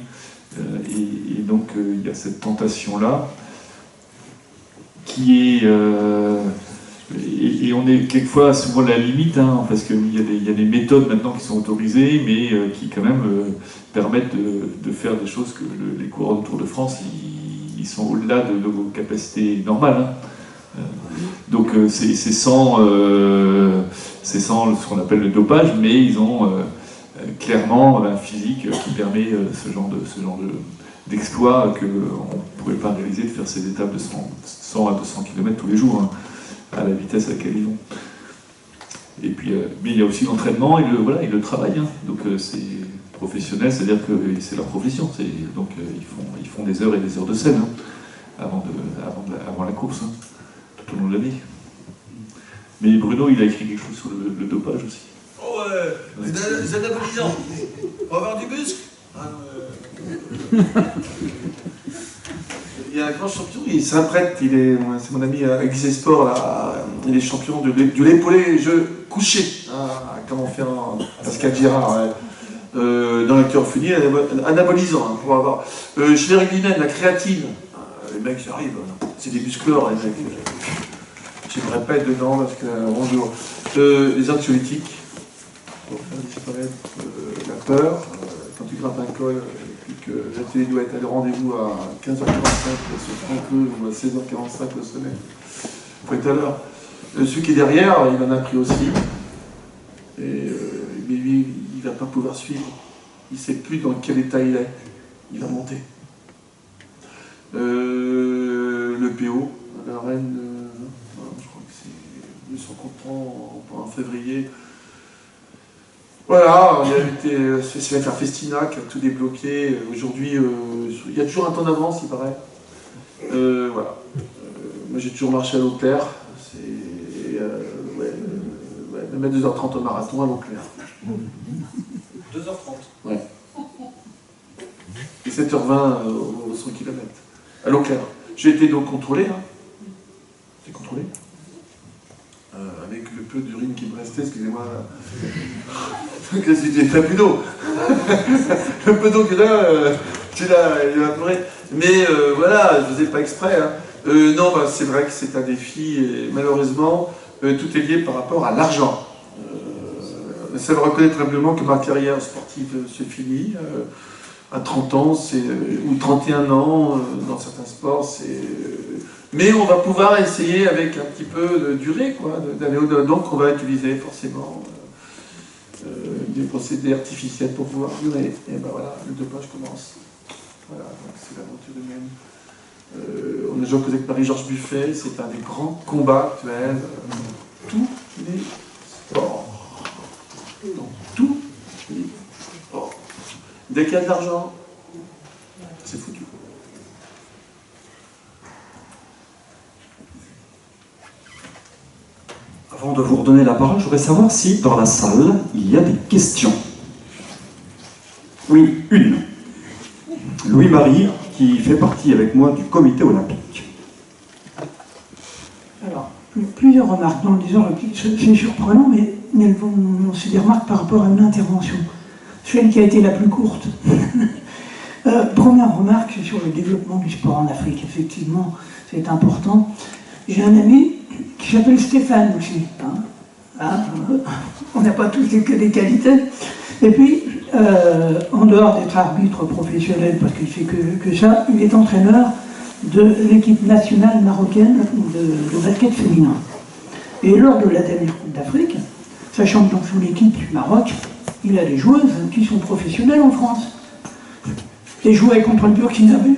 Et donc, il y a cette tentation-là qui est... et on est quelquefois souvent à la limite, parce qu'il y a des méthodes maintenant qui sont autorisées, mais qui quand même permettent de faire des choses que les coureurs du Tour de France, ils sont au-delà de nos capacités normales. Donc c'est sans ce qu'on appelle le dopage, mais ils ont clairement un physique qui permet ce genre d'exploit qu'on ne pourrait pas réaliser, de faire ces étapes de 100 à 200 km tous les jours, à la vitesse à laquelle ils vont. Et puis, mais il y a aussi l'entraînement et le travail. Donc c'est professionnel, c'est-à-dire que c'est leur profession. Donc ils font des heures et des heures de scène avant la course, tout au long de l'année. Mais Bruno, il a écrit quelque chose sur le dopage aussi. Oh ouais, c'est anabolisant. On va avoir du muscle. grand champion, il s'apprête, c'est mon ami Exé Sport, là, il est champion de l'épaulé jeu couché, hein, comment faire Pascal Girard, ouais. Dans la chlorophylie, anabolisant, hein, pour avoir. Schleriginen, la créatine, les mecs arrivent, c'est des muscleurs, les mecs. J'aimerais pas être dedans parce que, bonjour. Les anxiolytiques, pour faire disparaître la peur, quand tu grimpes un col, et que la télé doit être à le rendez-vous à 15h45 sur Franck-Leu ou à 16h45 au sommet. Il faut être à l'heure. Celui qui est derrière, il en a pris aussi. Mais lui, il ne va pas pouvoir suivre. Il ne sait plus dans quel état il est. Il va monter. Le PO, la reine, je crois que c'est 200 contrats en février. Voilà, c'est l'affaire Festina qui a tout débloqué. Aujourd'hui, il y a toujours un temps d'avance, il paraît. Voilà. Moi, j'ai toujours marché à l'eau claire. Même à 2h30 au marathon à l'eau claire. 2h30. Ouais. Et 7h20 au 100 km. À l'eau claire. J'ai été donc contrôlé. Hein. J'ai contrôlé. Avec le peu d'urine qui me restait, excusez-moi. J'ai très plus d'eau. Le peu d'eau que là, il a évaporé. Mais voilà, je ne faisais pas exprès. Hein. Non, bah, c'est vrai que c'est un défi, et malheureusement, tout est lié par rapport à l'argent. Ça me reconnaît probablement que ma carrière sportive se finit. À 30 ans, ou 31 ans, dans certains sports, mais on va pouvoir essayer avec un petit peu de durée, quoi, d'aller au-delà. Donc on va utiliser forcément des procédés artificiels pour pouvoir durer. Et ben voilà, le dopage commence. Voilà, donc c'est l'aventure humaine. On a joué avec Marie-Georges Buffet, c'est un des grands combats actuels. Tous les sports. Dans tous les sports. Dès qu'il y a de l'argent, c'est foutu. Avant de vous redonner la parole, je voudrais savoir si dans la salle, il y a des questions. Oui, une. Louis-Marie, qui fait partie avec moi du comité olympique. Alors, plusieurs remarques. Dans les olympiques, c'est surprenant, mais c'est des remarques par rapport à une intervention. Celle qui a été la plus courte. Première remarque, c'est sur le développement du sport en Afrique. Effectivement, c'est important. J'ai un ami qui s'appelle Stéphane aussi. On n'a pas tous que des qualités. Et puis, en dehors d'être arbitre professionnel, parce qu'il fait que ça, il est entraîneur de l'équipe nationale marocaine de basket féminin. Et lors de la dernière Coupe d'Afrique, sachant que dans son équipe du Maroc, il a des joueuses qui sont professionnelles en France. Et jouaient contre le Burkinabé.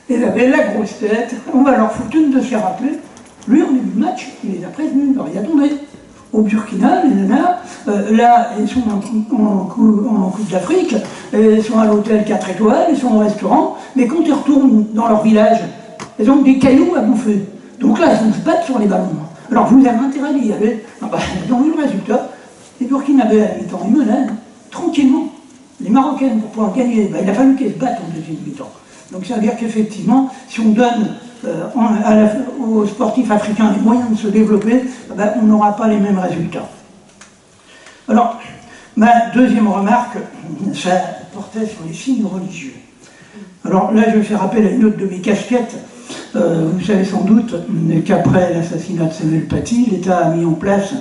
Il avait la grosse tête. On va leur foutre une de ses rappelés. Lui, en début de match, il les a prévenus. Alors, il attendait. Au Burkina, les nanas, là, ils sont en Coupe d'Afrique, ils sont à l'hôtel 4 étoiles, ils sont au restaurant, mais quand ils retournent dans leur village, ils ont des cailloux à bouffer. Donc là, ils vont se battre sur les ballons. Alors, vous avez intérêt d'y aller. Ils ont vu le résultat. Les Burkinabés, à la mi-temps, ils menaient tranquillement. Les Marocaines, pour pouvoir gagner, il a fallu qu'elles se battent en deuxième mi-temps. Donc ça veut dire qu'effectivement, si on donne aux sportifs africains les moyens de se développer, on n'aura pas les mêmes résultats. Alors, ma deuxième remarque, ça portait sur les signes religieux. Alors là, je vais faire appel à une autre de mes casquettes. Vous savez sans doute qu'après l'assassinat de Samuel Paty, l'État a mis en place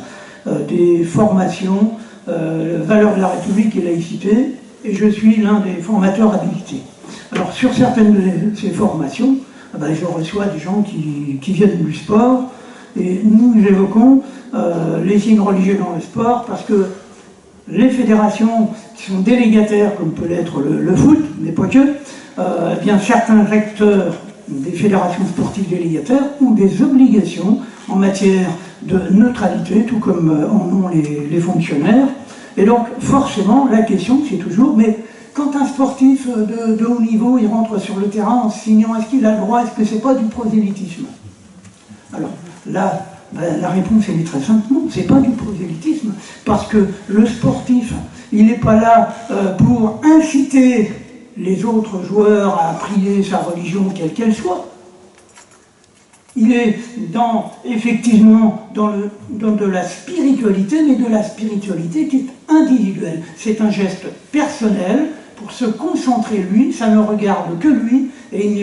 des formations, valeurs de la République et laïcité, et je suis l'un des formateurs habilités. Alors sur certaines de ces formations, je reçois des gens qui viennent du sport, et nous évoquons les signes religieux dans le sport, parce que les fédérations qui sont délégataires, comme peut l'être le foot, mais pas que, eh bien certains recteurs des fédérations sportives délégataires ont des obligations en matière de neutralité, tout comme en ont les fonctionnaires. Et donc forcément, la question c'est toujours, mais quand un sportif de haut niveau il rentre sur le terrain en signant, est-ce qu'il a le droit, est-ce que c'est pas du prosélytisme? Alors là, la réponse elle est très simple, non, c'est pas du prosélytisme, parce que le sportif, il n'est pas là pour inciter les autres joueurs à prier sa religion, quelle qu'elle soit. Il est effectivement dans de la spiritualité, mais de la spiritualité qui est individuelle. C'est un geste personnel pour se concentrer lui, ça ne regarde que lui, et il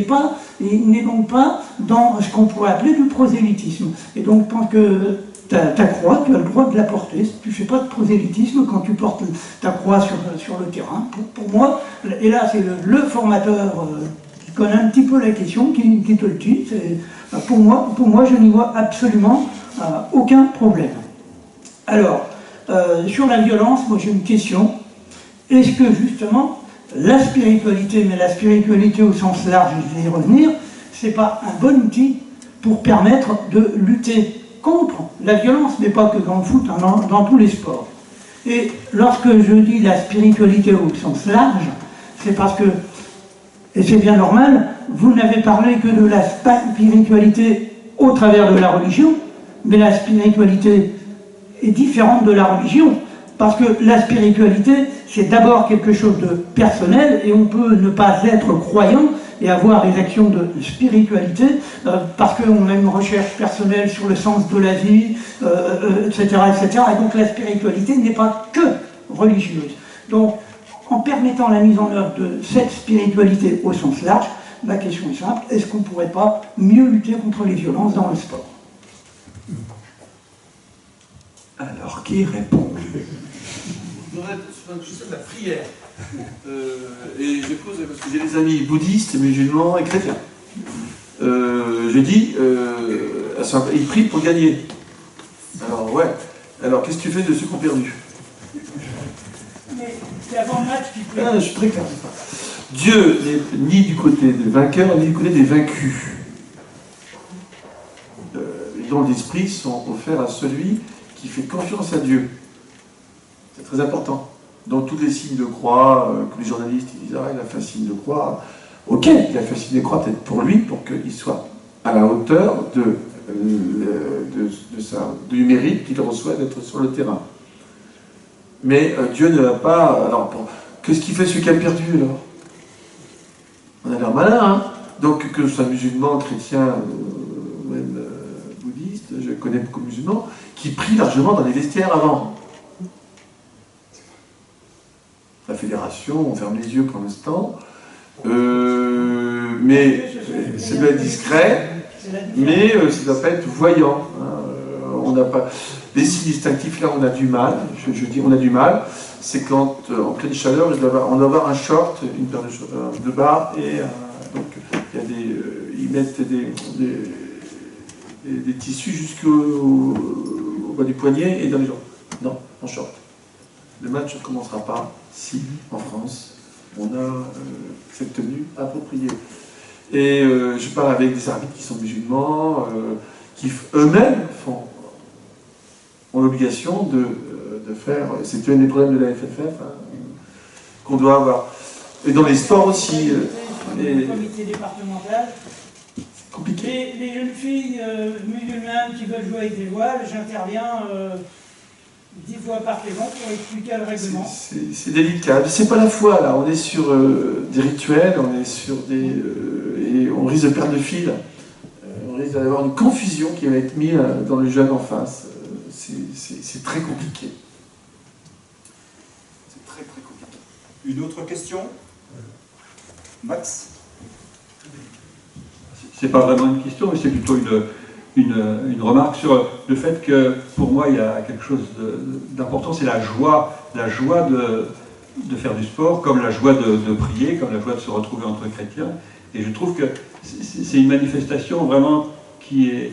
n'est donc pas dans ce qu'on pourrait appeler du prosélytisme. Et donc, tant que ta croix, tu as le droit de la porter. Tu ne fais pas de prosélytisme quand tu portes ta croix sur le terrain. Pour moi, et là c'est le formateur qui connaît un petit peu la question, qui te le dit. Pour moi, je n'y vois absolument aucun problème. Alors, sur la violence, moi j'ai une question. Est-ce que justement, la spiritualité, mais la spiritualité au sens large, je vais y revenir, c'est pas un bon outil pour permettre de lutter contre la violence, mais pas que dans le foot, hein, dans tous les sports. Et lorsque je dis la spiritualité au sens large, c'est parce que, et c'est bien normal, vous n'avez parlé que de la spiritualité au travers de la religion, mais la spiritualité est différente de la religion, parce que la spiritualité, c'est d'abord quelque chose de personnel, et on peut ne pas être croyant et avoir des actions de spiritualité, parce qu'on a une recherche personnelle sur le sens de la vie, etc., etc. Et donc la spiritualité n'est pas que religieuse. Donc, en permettant la mise en œuvre de cette spiritualité au sens large, la question est simple, est-ce qu'on ne pourrait pas mieux lutter contre les violences dans le sport? Alors, qui répond? Je voudrais sur le système de la prière. Et je pose, parce que j'ai des amis bouddhistes, musulmans et chrétiens. Je dis, ils prient pour gagner. Alors, ouais. Alors, qu'est-ce que tu fais de ceux qui ont perdu? Mais c'est avant le match qu'il peut... Je suis très clair. Dieu n'est ni du côté des vainqueurs, ni du côté des vaincus. Les dons d'esprit sont offerts à celui qui fait confiance à Dieu. C'est très important. Dans tous les signes de croix, que les journalistes ils disent, il a fait un signe de croix. Ok, il a fait un signe de croix peut-être pour lui, pour qu'il soit à la hauteur du mérite qu'il reçoit d'être sur le terrain. Mais Dieu ne l'a pas... Alors, qu'est-ce qu'il fait celui qui a perdu, alors? On a l'air malin, hein? Donc, que ce soit musulman, chrétien, ou même bouddhiste, je connais beaucoup de musulmans, qui prient largement dans les vestiaires avant. La fédération, on ferme les yeux pour l'instant, mais ça doit être discret, mais ça ne doit pas être voyant. Hein. On n'a pas... Les signes distinctifs, là, on a du mal, je dis on a du mal, c'est quand, en pleine chaleur, on doit avoir un short, une paire de bas, et donc il y a ils mettent des tissus jusqu'au bas du poignet et dans les jambes. Non, en short. Le match ne commencera pas si, en France, on a cette tenue appropriée. Et je parle avec des arbitres qui sont musulmans, qui eux-mêmes ont l'obligation de faire... C'est un des problèmes de la FFF qu'on doit avoir. Et dans les sports aussi. Le comité départemental. Compliqué. Les jeunes filles musulmanes qui veulent jouer avec des voiles, j'interviens 10 fois par saison pour expliquer le règlement. C'est délicat. C'est pas la foi, là. On est sur des rituels, on est sur des... et on risque de perdre le fil. On risque d'avoir une confusion qui va être mise dans le jeune en face. C'est très compliqué. C'est très très compliqué. Une autre question? Max? C'est pas vraiment une question, mais c'est plutôt une remarque sur le fait que, pour moi, il y a quelque chose d'important, c'est la joie de faire du sport, comme la joie de prier, comme la joie de se retrouver entre chrétiens. Et je trouve que c'est une manifestation vraiment qui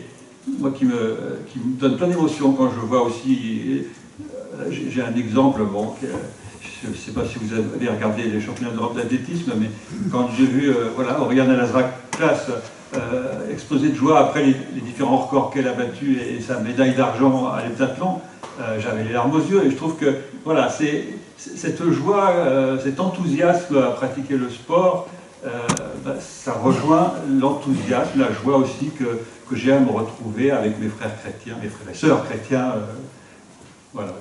me donne plein d'émotions quand je vois aussi... J'ai un exemple, bon, je ne sais pas si vous avez regardé les championnats d'Europe d'athlétisme, mais quand j'ai vu Oriana Lazrak-Klass exploser de joie après les différents records qu'elle a battus et sa médaille d'argent à l'heptathlon, j'avais les larmes aux yeux. Et je trouve que voilà, c'est cette joie, cet enthousiasme à pratiquer le sport, ça rejoint l'enthousiasme, la joie aussi que j'ai à me retrouver avec mes frères chrétiens, mes frères et sœurs chrétiens. Voilà.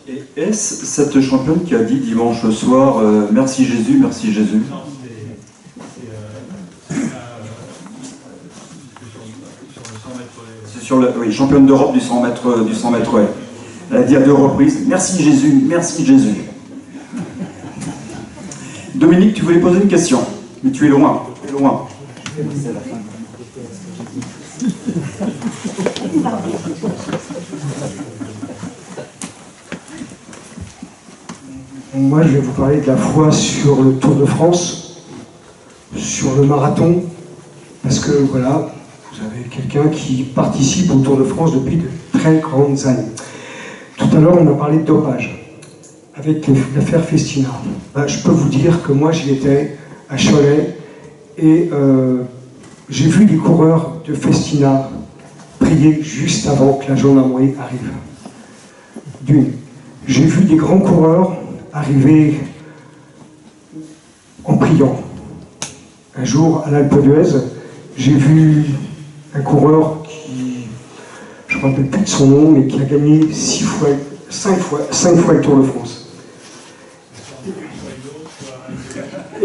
Et Et est-ce cette championne qui a dit dimanche soir merci Jésus, merci Jésus? Non, C'est sur le 100 mètres. Oui, championne d'Europe du 100 mètres, ouais. Elle a dit à 2 reprises merci Jésus, merci Jésus. Dominique, tu voulais poser une question, mais tu es loin, loin. Moi, je vais vous parler de la foi sur le Tour de France, sur le marathon, parce que voilà, vous avez quelqu'un qui participe au Tour de France depuis de très grandes années. Tout à l'heure, on a parlé de dopage, avec l'affaire Festina. Ben, je peux vous dire que moi, j'y étais à Cholet, et j'ai vu des coureurs de Festina prier juste avant que la gendarmerie arrive. D'une. J'ai vu des grands coureurs arriver en priant. Un jour, à l'Alpe d'Huez, j'ai vu un coureur qui, je ne me rappelle plus de son nom, mais qui a gagné 5 fois le Tour de France.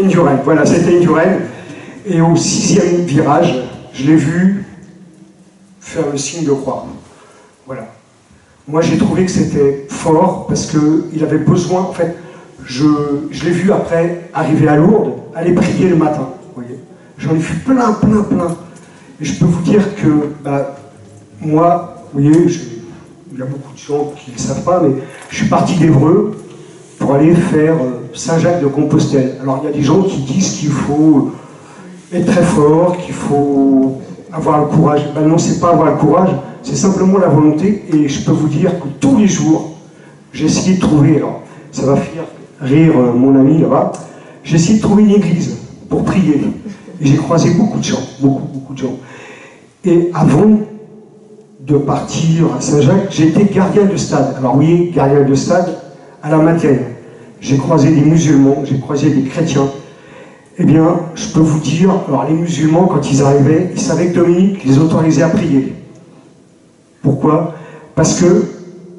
Indurain, voilà, c'était Indurain. Et au 6e virage, je l'ai vu faire le signe de croix. Voilà. Moi, j'ai trouvé que c'était fort parce qu'il avait besoin, en fait, je l'ai vu après arriver à Lourdes, aller prier le matin. Vous voyez. J'en ai vu plein. Et je peux vous dire que, bah, moi, vous voyez, il y a beaucoup de gens qui ne le savent pas, mais je suis parti d'Évreux pour aller faire Saint-Jacques-de-Compostelle. Alors, il y a des gens qui disent qu'il faut être très fort, qu'il faut avoir le courage. Ben non, c'est pas avoir le courage, c'est simplement la volonté. Et je peux vous dire que tous les jours, j'ai essayé de trouver, alors ça va faire rire mon ami là-bas, j'ai essayé de trouver une église pour prier. Et j'ai croisé beaucoup de gens, beaucoup de gens. Et avant de partir à Saint-Jacques, j'étais gardien de stade. Alors oui, gardien de stade à la Madeleine. J'ai croisé des musulmans, j'ai croisé des chrétiens. Eh bien, je peux vous dire, alors les musulmans, quand ils arrivaient, ils savaient que Dominique les autorisait à prier. Pourquoi? Parce que,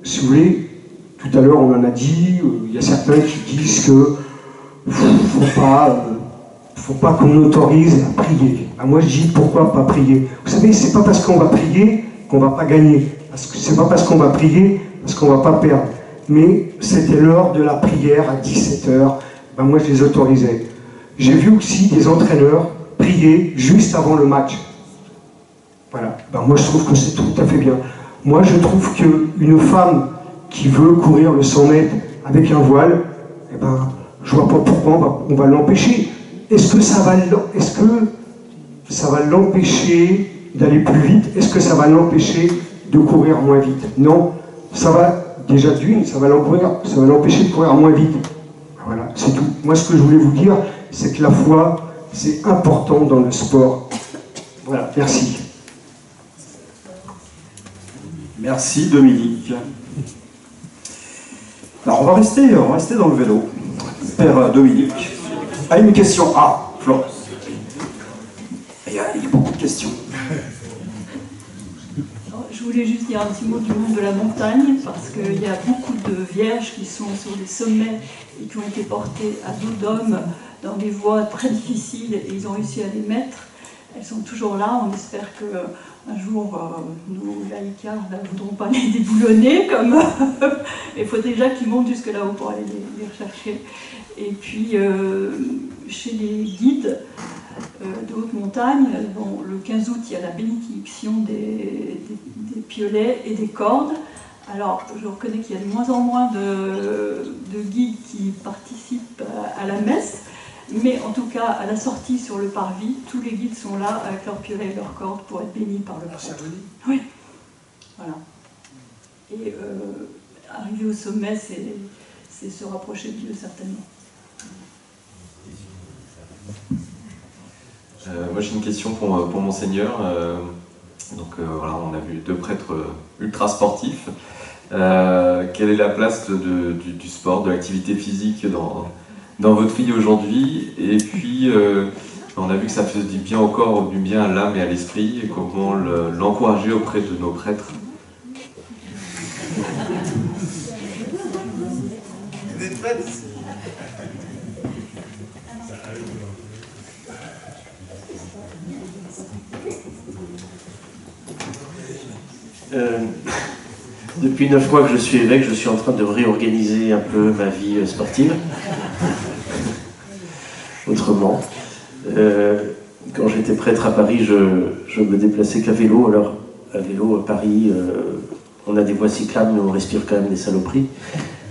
si vous voulez, tout à l'heure on en a dit, il y a certains qui disent que faut pas qu'on autorise à prier. Ben moi je dis pourquoi pas prier? Vous savez, c'est pas parce qu'on va prier qu'on va pas gagner. C'est pas parce qu'on va prier parce qu'on va pas perdre. Mais c'était l'heure de la prière à 17h, ben moi je les autorisais. J'ai vu aussi des entraîneurs prier juste avant le match. Voilà. Ben moi je trouve que c'est tout à fait bien. Moi je trouve qu'une femme qui veut courir le 100 mètres avec un voile, eh ben, je vois pas pourquoi on va l'empêcher. Est-ce que ça va l'empêcher d'aller plus vite? Est-ce que ça va l'empêcher de courir moins vite? Non. Ça va, déjà ça va l'empêcher de courir moins vite. Voilà, c'est tout. Moi ce que je voulais vous dire, c'est que la foi, c'est important dans le sport. Voilà, merci. Merci Dominique. Alors on va rester dans le vélo. Père Dominique a une question. Ah, Florence. Il y a beaucoup de questions. Je voulais juste dire un petit mot du monde de la montagne, parce qu'il y a beaucoup de vierges qui sont sur des sommets et qui ont été portées à dos d'hommes dans des voies très difficiles, et ils ont réussi à les mettre. Elles sont toujours là. On espère qu'un jour, nos laïcars ne voudront pas les déboulonner, comme il faut déjà qu'ils montent jusque là-haut pour aller les rechercher. Et puis, chez les guides de haute montagne, bon, le 15 août, il y a la bénédiction des piolets et des cordes. Alors, je reconnais qu'il y a de moins en moins de guides qui participent à la messe, mais en tout cas, à la sortie sur le parvis, tous les guides sont là avec leurs piolets et leurs cordes pour être bénis par le prêtre. Oui, voilà. Et arriver au sommet, c'est se rapprocher de Dieu, certainement. Moi j'ai une question pour Monseigneur. Voilà, on a vu 2 prêtres ultra sportifs. Quelle est la place du sport, de l'activité physique dans votre vie aujourd'hui? Et puis on a vu que ça faisait du bien au corps, du bien à l'âme et à l'esprit. Et comment l'encourager auprès de nos prêtres? faites. Depuis 9 mois que je suis évêque, je suis en train de réorganiser un peu ma vie sportive. Autrement. Quand j'étais prêtre à Paris, je me déplaçais qu'à vélo. Alors, à vélo, à Paris, on a des voies cyclables, mais on respire quand même des saloperies.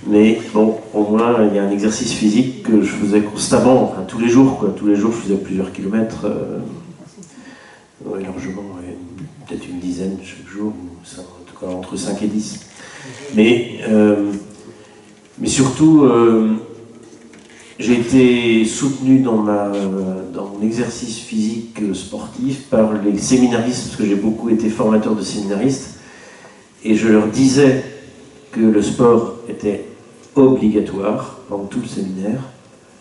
Mais bon, au moins, il y a un exercice physique que je faisais constamment, enfin, tous les jours, quoi. Tous les jours, je faisais plusieurs kilomètres, largement, peut-être une dizaine chaque jour, ou en tout cas entre 5 et 10. Mais surtout, j'ai été soutenu dans mon exercice physique sportif par les séminaristes, parce que j'ai beaucoup été formateur de séminaristes, et je leur disais que le sport était obligatoire pendant tout le séminaire,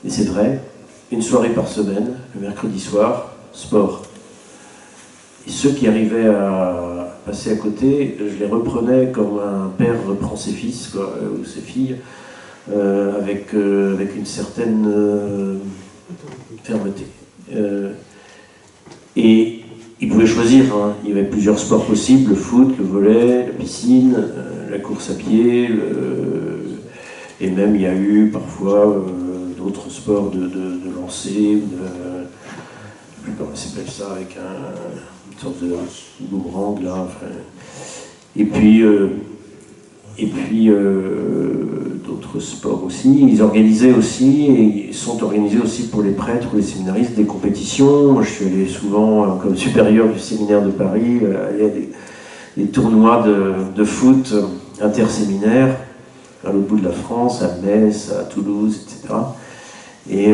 et c'est vrai, une soirée par semaine, le mercredi soir, sport. Et ceux qui arrivaient à passer à côté, je les reprenais comme un père reprend ses fils, quoi, ou ses filles, avec une certaine fermeté. Et ils pouvaient choisir, hein. Il y avait plusieurs sports possibles, le foot, le volley, la piscine, la course à pied, et même il y a eu parfois d'autres sports de lancer, je ne sais plus comment s'appelle ça, avec une sorte de boomerang là. Enfin. Et puis d'autres sports aussi. Ils organisaient aussi, et ils sont organisés aussi pour les prêtres ou les séminaristes, des compétitions. Moi, je suis allé souvent, comme supérieur du séminaire de Paris, aller à des tournois de foot interséminaires, à l'autre bout de la France, à Metz, à Toulouse, etc. Et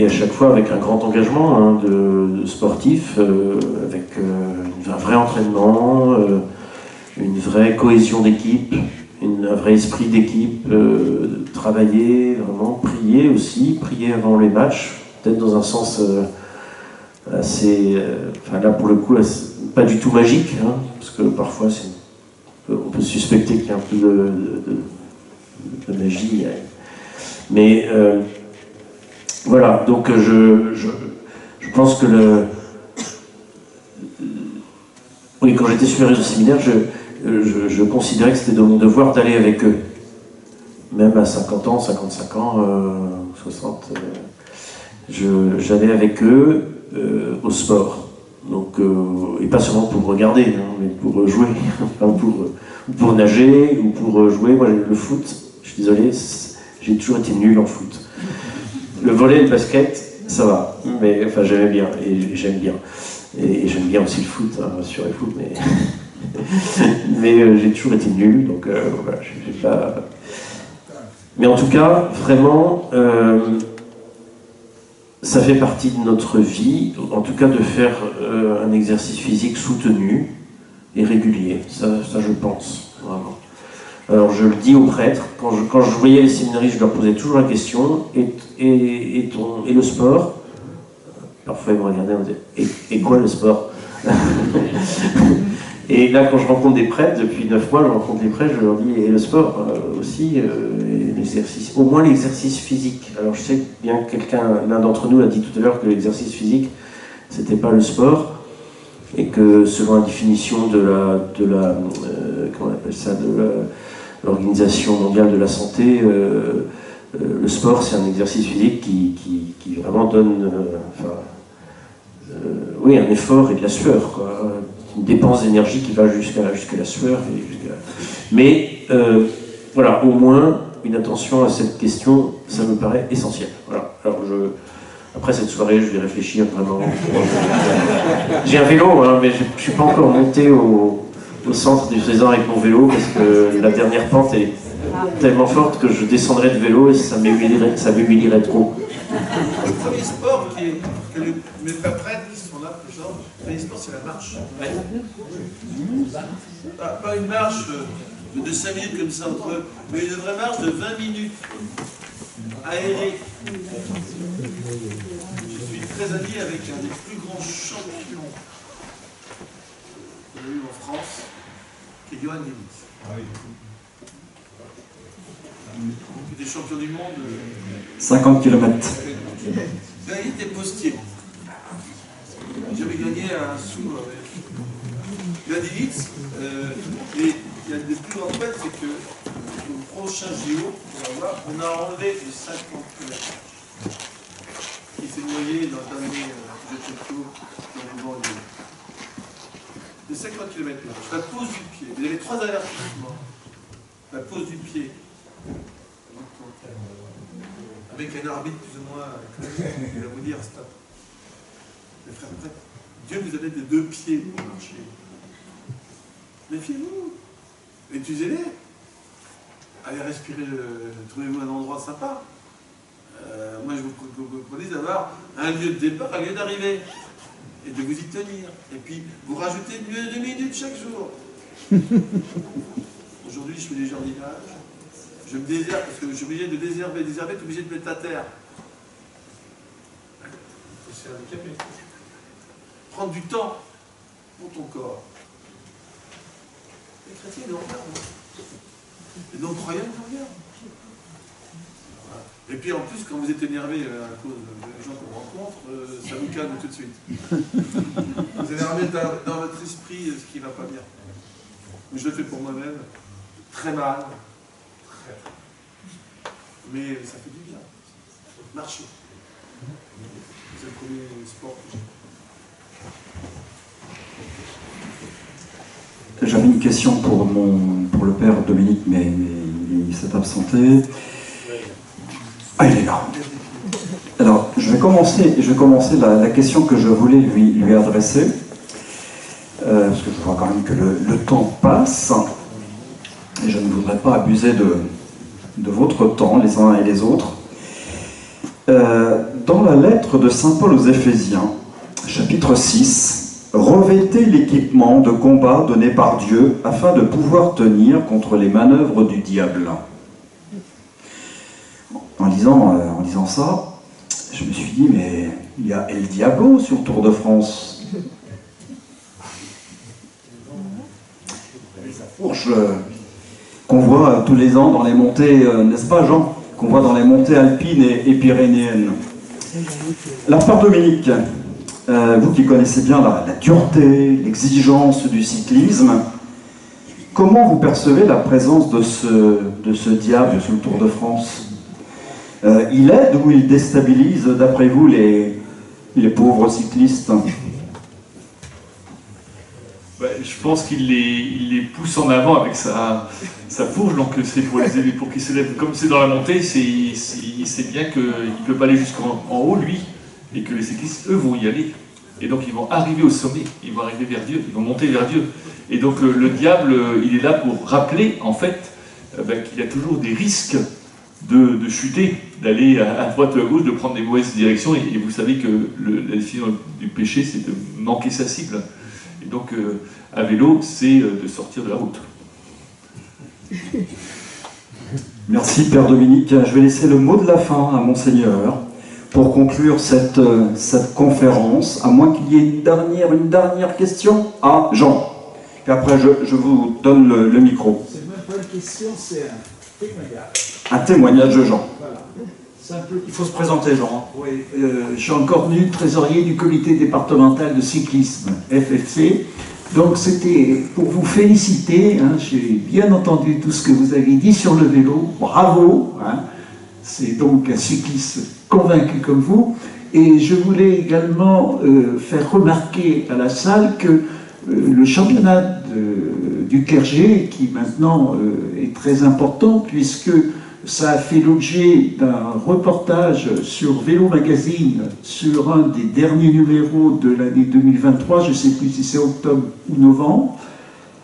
à chaque fois avec un grand engagement, hein, de sportifs, avec un vrai entraînement, une vraie cohésion d'équipe, un vrai esprit d'équipe, travailler, vraiment prier aussi, prier avant les matchs, peut-être dans un sens assez, enfin là pour le coup, pas du tout magique, hein, parce que parfois on peut suspecter qu'il y a un peu de magie, mais voilà, donc je pense que oui, quand j'étais supérieur du séminaire, je considérais que c'était de mon devoir d'aller avec eux. Même à 50 ans, 55 ans, 60, j'allais avec eux au sport. Donc, et pas seulement pour regarder, hein, mais pour jouer, enfin, pour nager ou pour jouer. Moi, le foot, je suis désolé, j'ai toujours été nul en foot. Le volley et le basket, ça va, mais enfin j'aimais bien, et j'aime bien. Et j'aime bien aussi le foot, hein, sur le foot, mais j'ai toujours été nul, donc voilà, j'ai pas... Mais en tout cas, vraiment, ça fait partie de notre vie, en tout cas de faire un exercice physique soutenu et régulier, ça je pense, vraiment. Alors je le dis aux prêtres, quand je voyais les séminaristes, je leur posais toujours la question, et le sport? Parfois ils me regardaient et me disaient, et quoi le sport? Et là quand je rencontre des prêtres, depuis 9 mois je rencontre des prêtres, je leur dis, et le sport aussi, l'exercice, au moins l'exercice physique. Alors je sais bien que l'un d'entre nous a dit tout à l'heure que l'exercice physique, c'était pas le sport, et que selon la définition de comment on appelle ça, l'Organisation mondiale de la santé, le sport c'est un exercice physique qui vraiment donne oui, un effort et de la sueur, quoi. Une dépense d'énergie qui va jusqu'à la sueur. Mais voilà, au moins une attention à cette question, ça me paraît essentiel. Voilà. Alors après cette soirée, je vais réfléchir vraiment. J'ai un vélo, hein, mais je ne suis pas encore monté au centre du César avec mon vélo parce que la dernière pente est tellement forte que je descendrais de vélo et ça m'humilierait trop. Le premier sport que mes prêtres qui sont là, le premier sport, c'est la marche. Ouais. Pas une marche de 5 minutes comme ça entre eux, mais une vraie marche de 20 minutes. Aérée. Je suis très ami avec un des plus grands champions qu'on a eu en France, qui est Johan Levis. Ah oui. qui était champion du monde. 50 km. Il était postier. J'avais gagné un sou avec Gladilitz. Et il y a des plus grandes fêtes, c'est que au prochain JO, on a enlevé les 50 km. Il s'est noyé dans le dernier de Tokyo, dans le banlieue. Les 50 km, la pose du pied. Vous avez 3 avertissements. La pose du pied. Avec un arbitre plus ou moins, il va vous dire stop. Les frères, Dieu vous a donné des 2 pieds pour marcher. Méfiez-vous. Utilisez-les. Allez respirer, trouvez-vous un endroit sympa. Moi, je vous propose d'avoir un lieu de départ, un lieu d'arrivée. Et de vous y tenir. Et puis, vous rajoutez 2 minutes chaque jour. Aujourd'hui, je fais du jardinage. Je me désherbe parce que je suis obligé de désherber. Désherber, tu es obligé de mettre à terre. C'est handicapé. Prendre du temps pour ton corps. Les chrétiens, ils en regardent. Les non-croyants, ils en regardent. Et puis en plus, quand vous êtes énervé à cause des gens qu'on rencontre, ça vous calme tout de suite. Vous allez remettre dans votre esprit ce qui ne va pas bien. Je le fais pour moi-même, très mal, mais ça fait du bien. Marcher. C'est le premier sport que j'ai. J'avais une question pour le père Dominique, mais il s'est absenté. Ah, il est là. Alors, je vais commencer la question que je voulais lui adresser, parce que je vois quand même que le temps passe, et je ne voudrais pas abuser de votre temps, les uns et les autres. Dans la lettre de saint Paul aux Éphésiens, chapitre 6, revêtez l'équipement de combat donné par Dieu afin de pouvoir tenir contre les manœuvres du diable. En lisant ça, je me suis dit, mais il y a El Diablo sur le Tour de France. Sa fourche qu'on voit tous les ans dans les montées, n'est-ce pas Jean? Qu'on voit dans les montées alpines et pyrénéennes. La part Dominique, vous qui connaissez bien la dureté, l'exigence du cyclisme, comment vous percevez la présence de ce diable sur le Tour de France? Il aide ou il déstabilise, d'après vous, les pauvres cyclistes? Je pense qu'il les pousse en avant avec sa fourche, donc c'est pour les aider, pour qu'ils se lèvent. Comme c'est dans la montée, il sait bien qu'il ne peut pas aller jusqu'en haut, lui, et que les cyclistes, eux, vont y aller. Et donc ils vont arriver au sommet, ils vont arriver vers Dieu, ils vont monter vers Dieu. Et donc le diable, il est là pour rappeler, en fait, qu'il y a toujours des risques de chuter, d'aller à droite ou à gauche, de prendre des mauvaises directions. Et vous savez que la définition du péché, c'est de manquer sa cible. Et donc, à vélo, c'est de sortir de la route. Merci, Père Dominique. Je vais laisser le mot de la fin à Monseigneur pour conclure cette conférence, à moins qu'il y ait une dernière question. Ah, Jean. Puis après, je vous donne le micro. C'est même pas une question, c'est un témoignage. Un témoignage de Jean. Voilà. Il faut se présenter, Jean. Oui. Jean Cornu, trésorier du comité départemental de cyclisme, FFC. Donc c'était pour vous féliciter, hein, j'ai bien entendu tout ce que vous avez dit sur le vélo, bravo, hein. C'est donc un cycliste convaincu comme vous. Et je voulais également faire remarquer à la salle que le championnat du clergé, qui maintenant est très important, puisque ça a fait l'objet d'un reportage sur Vélo Magazine, sur un des derniers numéros de l'année 2023, je ne sais plus si c'est octobre ou novembre.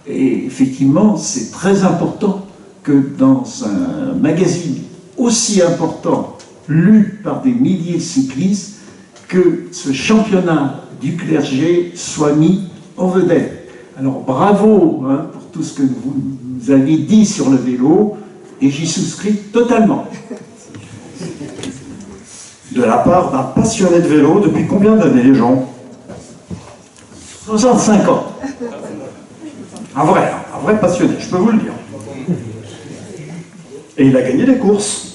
Et effectivement, c'est très important que dans un magazine aussi important, lu par des milliers de cyclistes, que ce championnat du clergé soit mis en vedette. Alors bravo, hein, pour tout ce que vous avez dit sur le vélo, et j'y souscris totalement. De la part d'un passionné de vélo, depuis combien d'années, Jean? 65 ans. Un vrai passionné, je peux vous le dire. Et il a gagné des courses.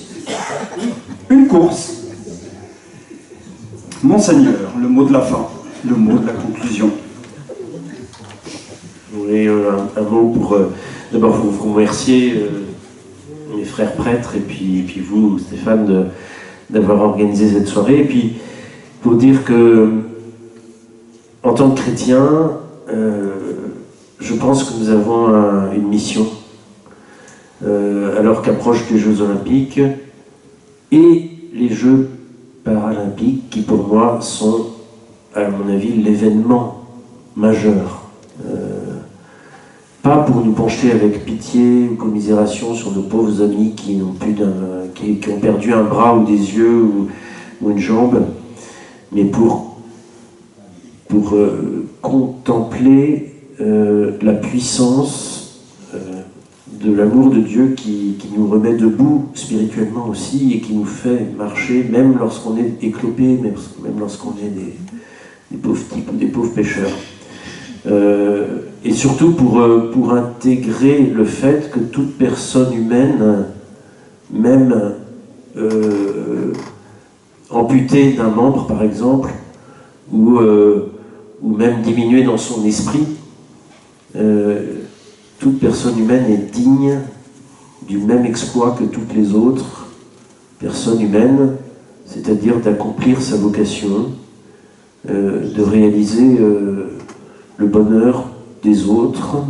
Une course. Monseigneur, le mot de la fin, le mot de la conclusion. Oui, un mot pour d'abord vous remercier, mes frères prêtres, et puis vous, Stéphane, d'avoir organisé cette soirée. Et puis pour dire que, en tant que chrétien, je pense que nous avons une mission, alors qu'approchent les Jeux Olympiques et les Jeux Paralympiques, qui pour moi sont, à mon avis, l'événement majeur. Pas pour nous pencher avec pitié ou commisération sur nos pauvres amis qui ont perdu un bras ou des yeux ou une jambe, mais pour contempler la puissance de l'amour de Dieu qui nous remet debout spirituellement aussi et qui nous fait marcher même lorsqu'on est éclopé, même lorsqu'on est des pauvres types ou des pauvres pécheurs. Et surtout pour intégrer le fait que toute personne humaine, même amputée d'un membre par exemple, ou même diminuée dans son esprit, toute personne humaine est digne du même exploit que toutes les autres personnes humaines, c'est-à-dire d'accomplir sa vocation, de réaliser le bonheur des autres,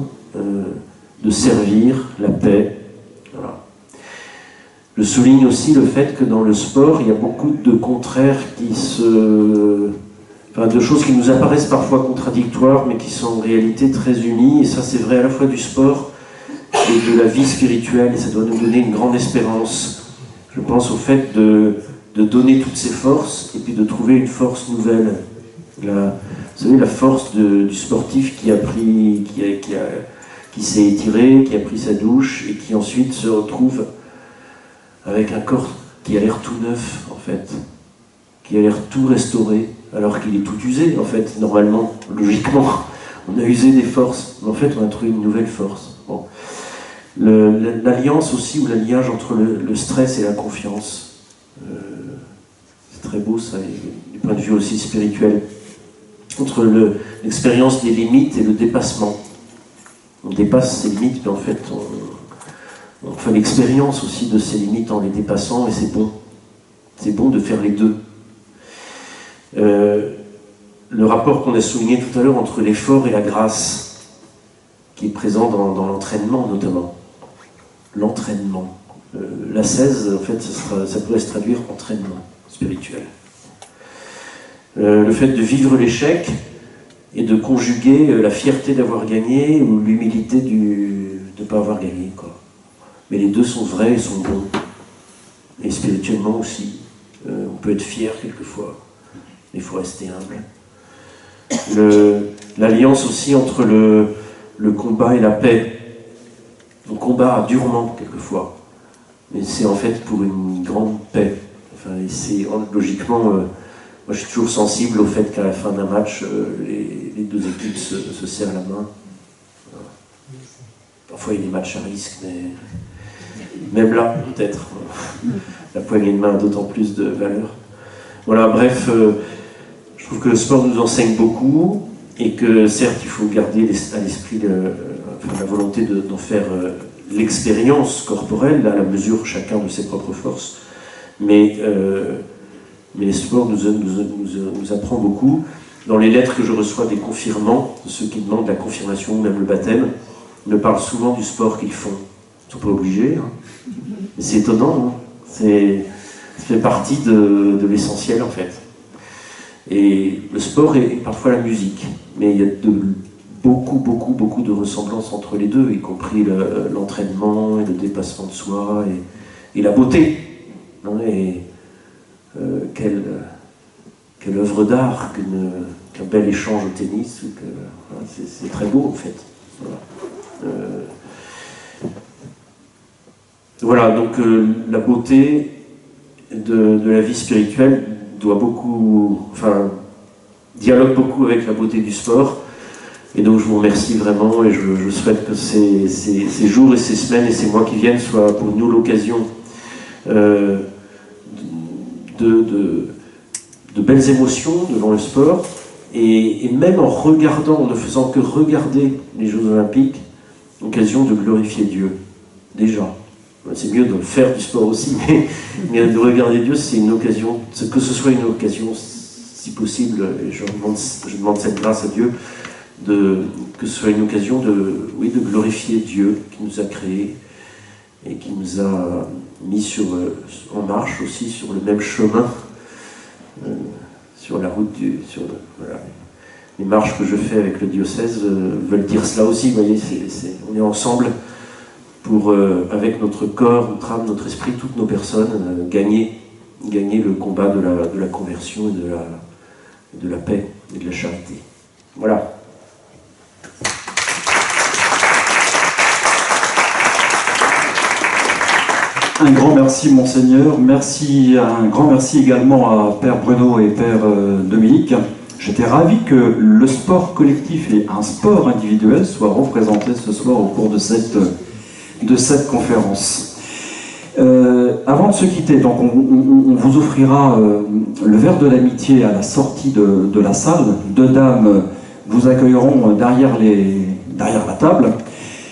de servir la paix. Voilà. Je souligne aussi le fait que dans le sport, il y a beaucoup de contraires de choses qui nous apparaissent parfois contradictoires, mais qui sont en réalité très unies. Et ça, c'est vrai à la fois du sport et de la vie spirituelle, et ça doit nous donner une grande espérance. Je pense au fait de donner toutes ses forces, et puis de trouver une force nouvelle. Vous savez, la force du sportif qui s'est étiré, qui a pris sa douche, et qui ensuite se retrouve avec un corps qui a l'air tout neuf, en fait, qui a l'air tout restauré, alors qu'il est tout usé, en fait, normalement, logiquement. On a usé des forces, mais en fait, on a trouvé une nouvelle force. Bon. L'alliance aussi, ou l'alliage entre le stress et la confiance. C'est très beau, ça, et du point de vue aussi spirituel. Entre l'expérience des limites et le dépassement. On dépasse ses limites, mais en fait, on fait l'expérience aussi de ces limites en les dépassant, et c'est bon. C'est bon de faire les deux. Le rapport qu'on a souligné tout à l'heure entre l'effort et la grâce, qui est présent dans l'entraînement notamment. L'entraînement. L'ascèse, en fait, ça pourrait se traduire entraînement spirituel. Le fait de vivre l'échec et de conjuguer la fierté d'avoir gagné ou l'humilité de ne pas avoir gagné, quoi. Mais les deux sont vrais et sont bons. Et spirituellement aussi. On peut être fier quelquefois, mais il faut rester humble. L'alliance aussi entre le combat et la paix. On combat durement quelquefois, mais c'est en fait pour une grande paix. Enfin, et c'est logiquement... moi, je suis toujours sensible au fait qu'à la fin d'un match, les deux équipes se serrent la main. Voilà. Parfois, il y a des matchs à risque, mais même là, peut-être, la poignée de main a d'autant plus de valeur. Voilà, bref, je trouve que le sport nous enseigne beaucoup, et que, certes, il faut garder à l'esprit la volonté d'en faire l'expérience corporelle, à la mesure chacun de ses propres forces. Mais le sport nous apprend beaucoup. Dans les lettres que je reçois des confirmants, de ceux qui demandent la confirmation ou même le baptême, ils me parlent souvent du sport qu'ils font. Ils ne sont pas obligés, hein. Mais c'est étonnant, hein. Ça fait partie de l'essentiel, en fait. Et le sport est parfois la musique, mais il y a beaucoup de ressemblances entre les deux, y compris l'entraînement et le dépassement de soi et la beauté. Hein, et quelle œuvre d'art qu'un bel échange au tennis. Voilà, c'est très beau, en fait. Voilà, donc la beauté de la vie spirituelle dialogue beaucoup avec la beauté du sport. Et donc je vous remercie vraiment et je souhaite que ces jours et ces semaines et ces mois qui viennent soient pour nous l'occasion de belles émotions devant le sport et même en regardant, en ne faisant que regarder les Jeux Olympiques, l'occasion de glorifier Dieu, déjà. C'est mieux de faire du sport aussi, mais de regarder Dieu, c'est une occasion, que ce soit une occasion, si possible, et je demande cette grâce à Dieu, que ce soit une occasion de glorifier Dieu qui nous a créés et qui nous a mis en marche aussi sur le même chemin, sur la route voilà. Les marches que je fais avec le diocèse veulent dire cela aussi, vous voyez, on est ensemble pour, avec notre corps, notre âme, notre esprit, toutes nos personnes, gagner le combat de la conversion et de la paix et de la charité. Voilà. Un grand merci, Monseigneur. Un grand merci également à Père Bruno et Père Dominique. J'étais ravi que le sport collectif et un sport individuel soient représentés ce soir au cours de cette conférence. Avant de se quitter, donc on vous offrira le verre de l'amitié à la sortie de la salle. Deux dames vous accueilleront derrière la table.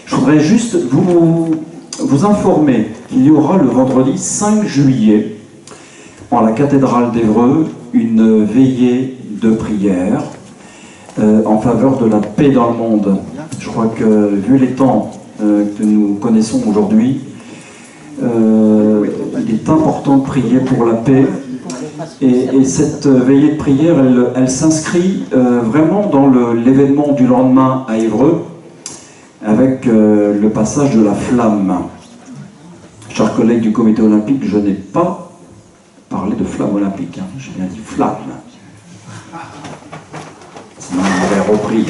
Je voudrais juste vous informer qu'il y aura le vendredi 5 juillet en la cathédrale d'Évreux une veillée de prière en faveur de la paix dans le monde. Je crois que vu les temps que nous connaissons aujourd'hui, il est important de prier pour la paix et cette veillée de prière elle s'inscrit vraiment dans l'événement du lendemain à Évreux avec le passage de la flamme. Chers collègues du comité olympique, je n'ai pas parlé de flamme olympique, hein. J'ai bien dit flamme. Sinon on avait repris.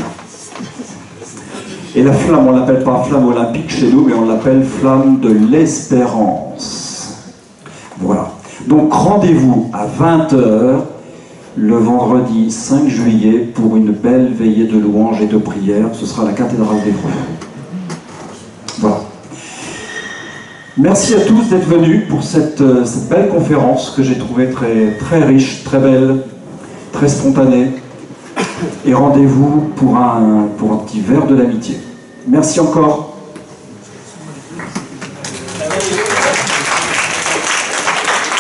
Et la flamme, on ne l'appelle pas flamme olympique chez nous, mais on l'appelle flamme de l'espérance. Voilà. Donc rendez-vous à 20h le vendredi 5 juillet pour une belle veillée de louanges et de prières. Ce sera à la cathédrale d'Évreux. Voilà. Merci à tous d'être venus pour cette belle conférence que j'ai trouvée très, très riche, très belle, très spontanée. Et rendez-vous pour un petit verre de l'amitié. Merci encore.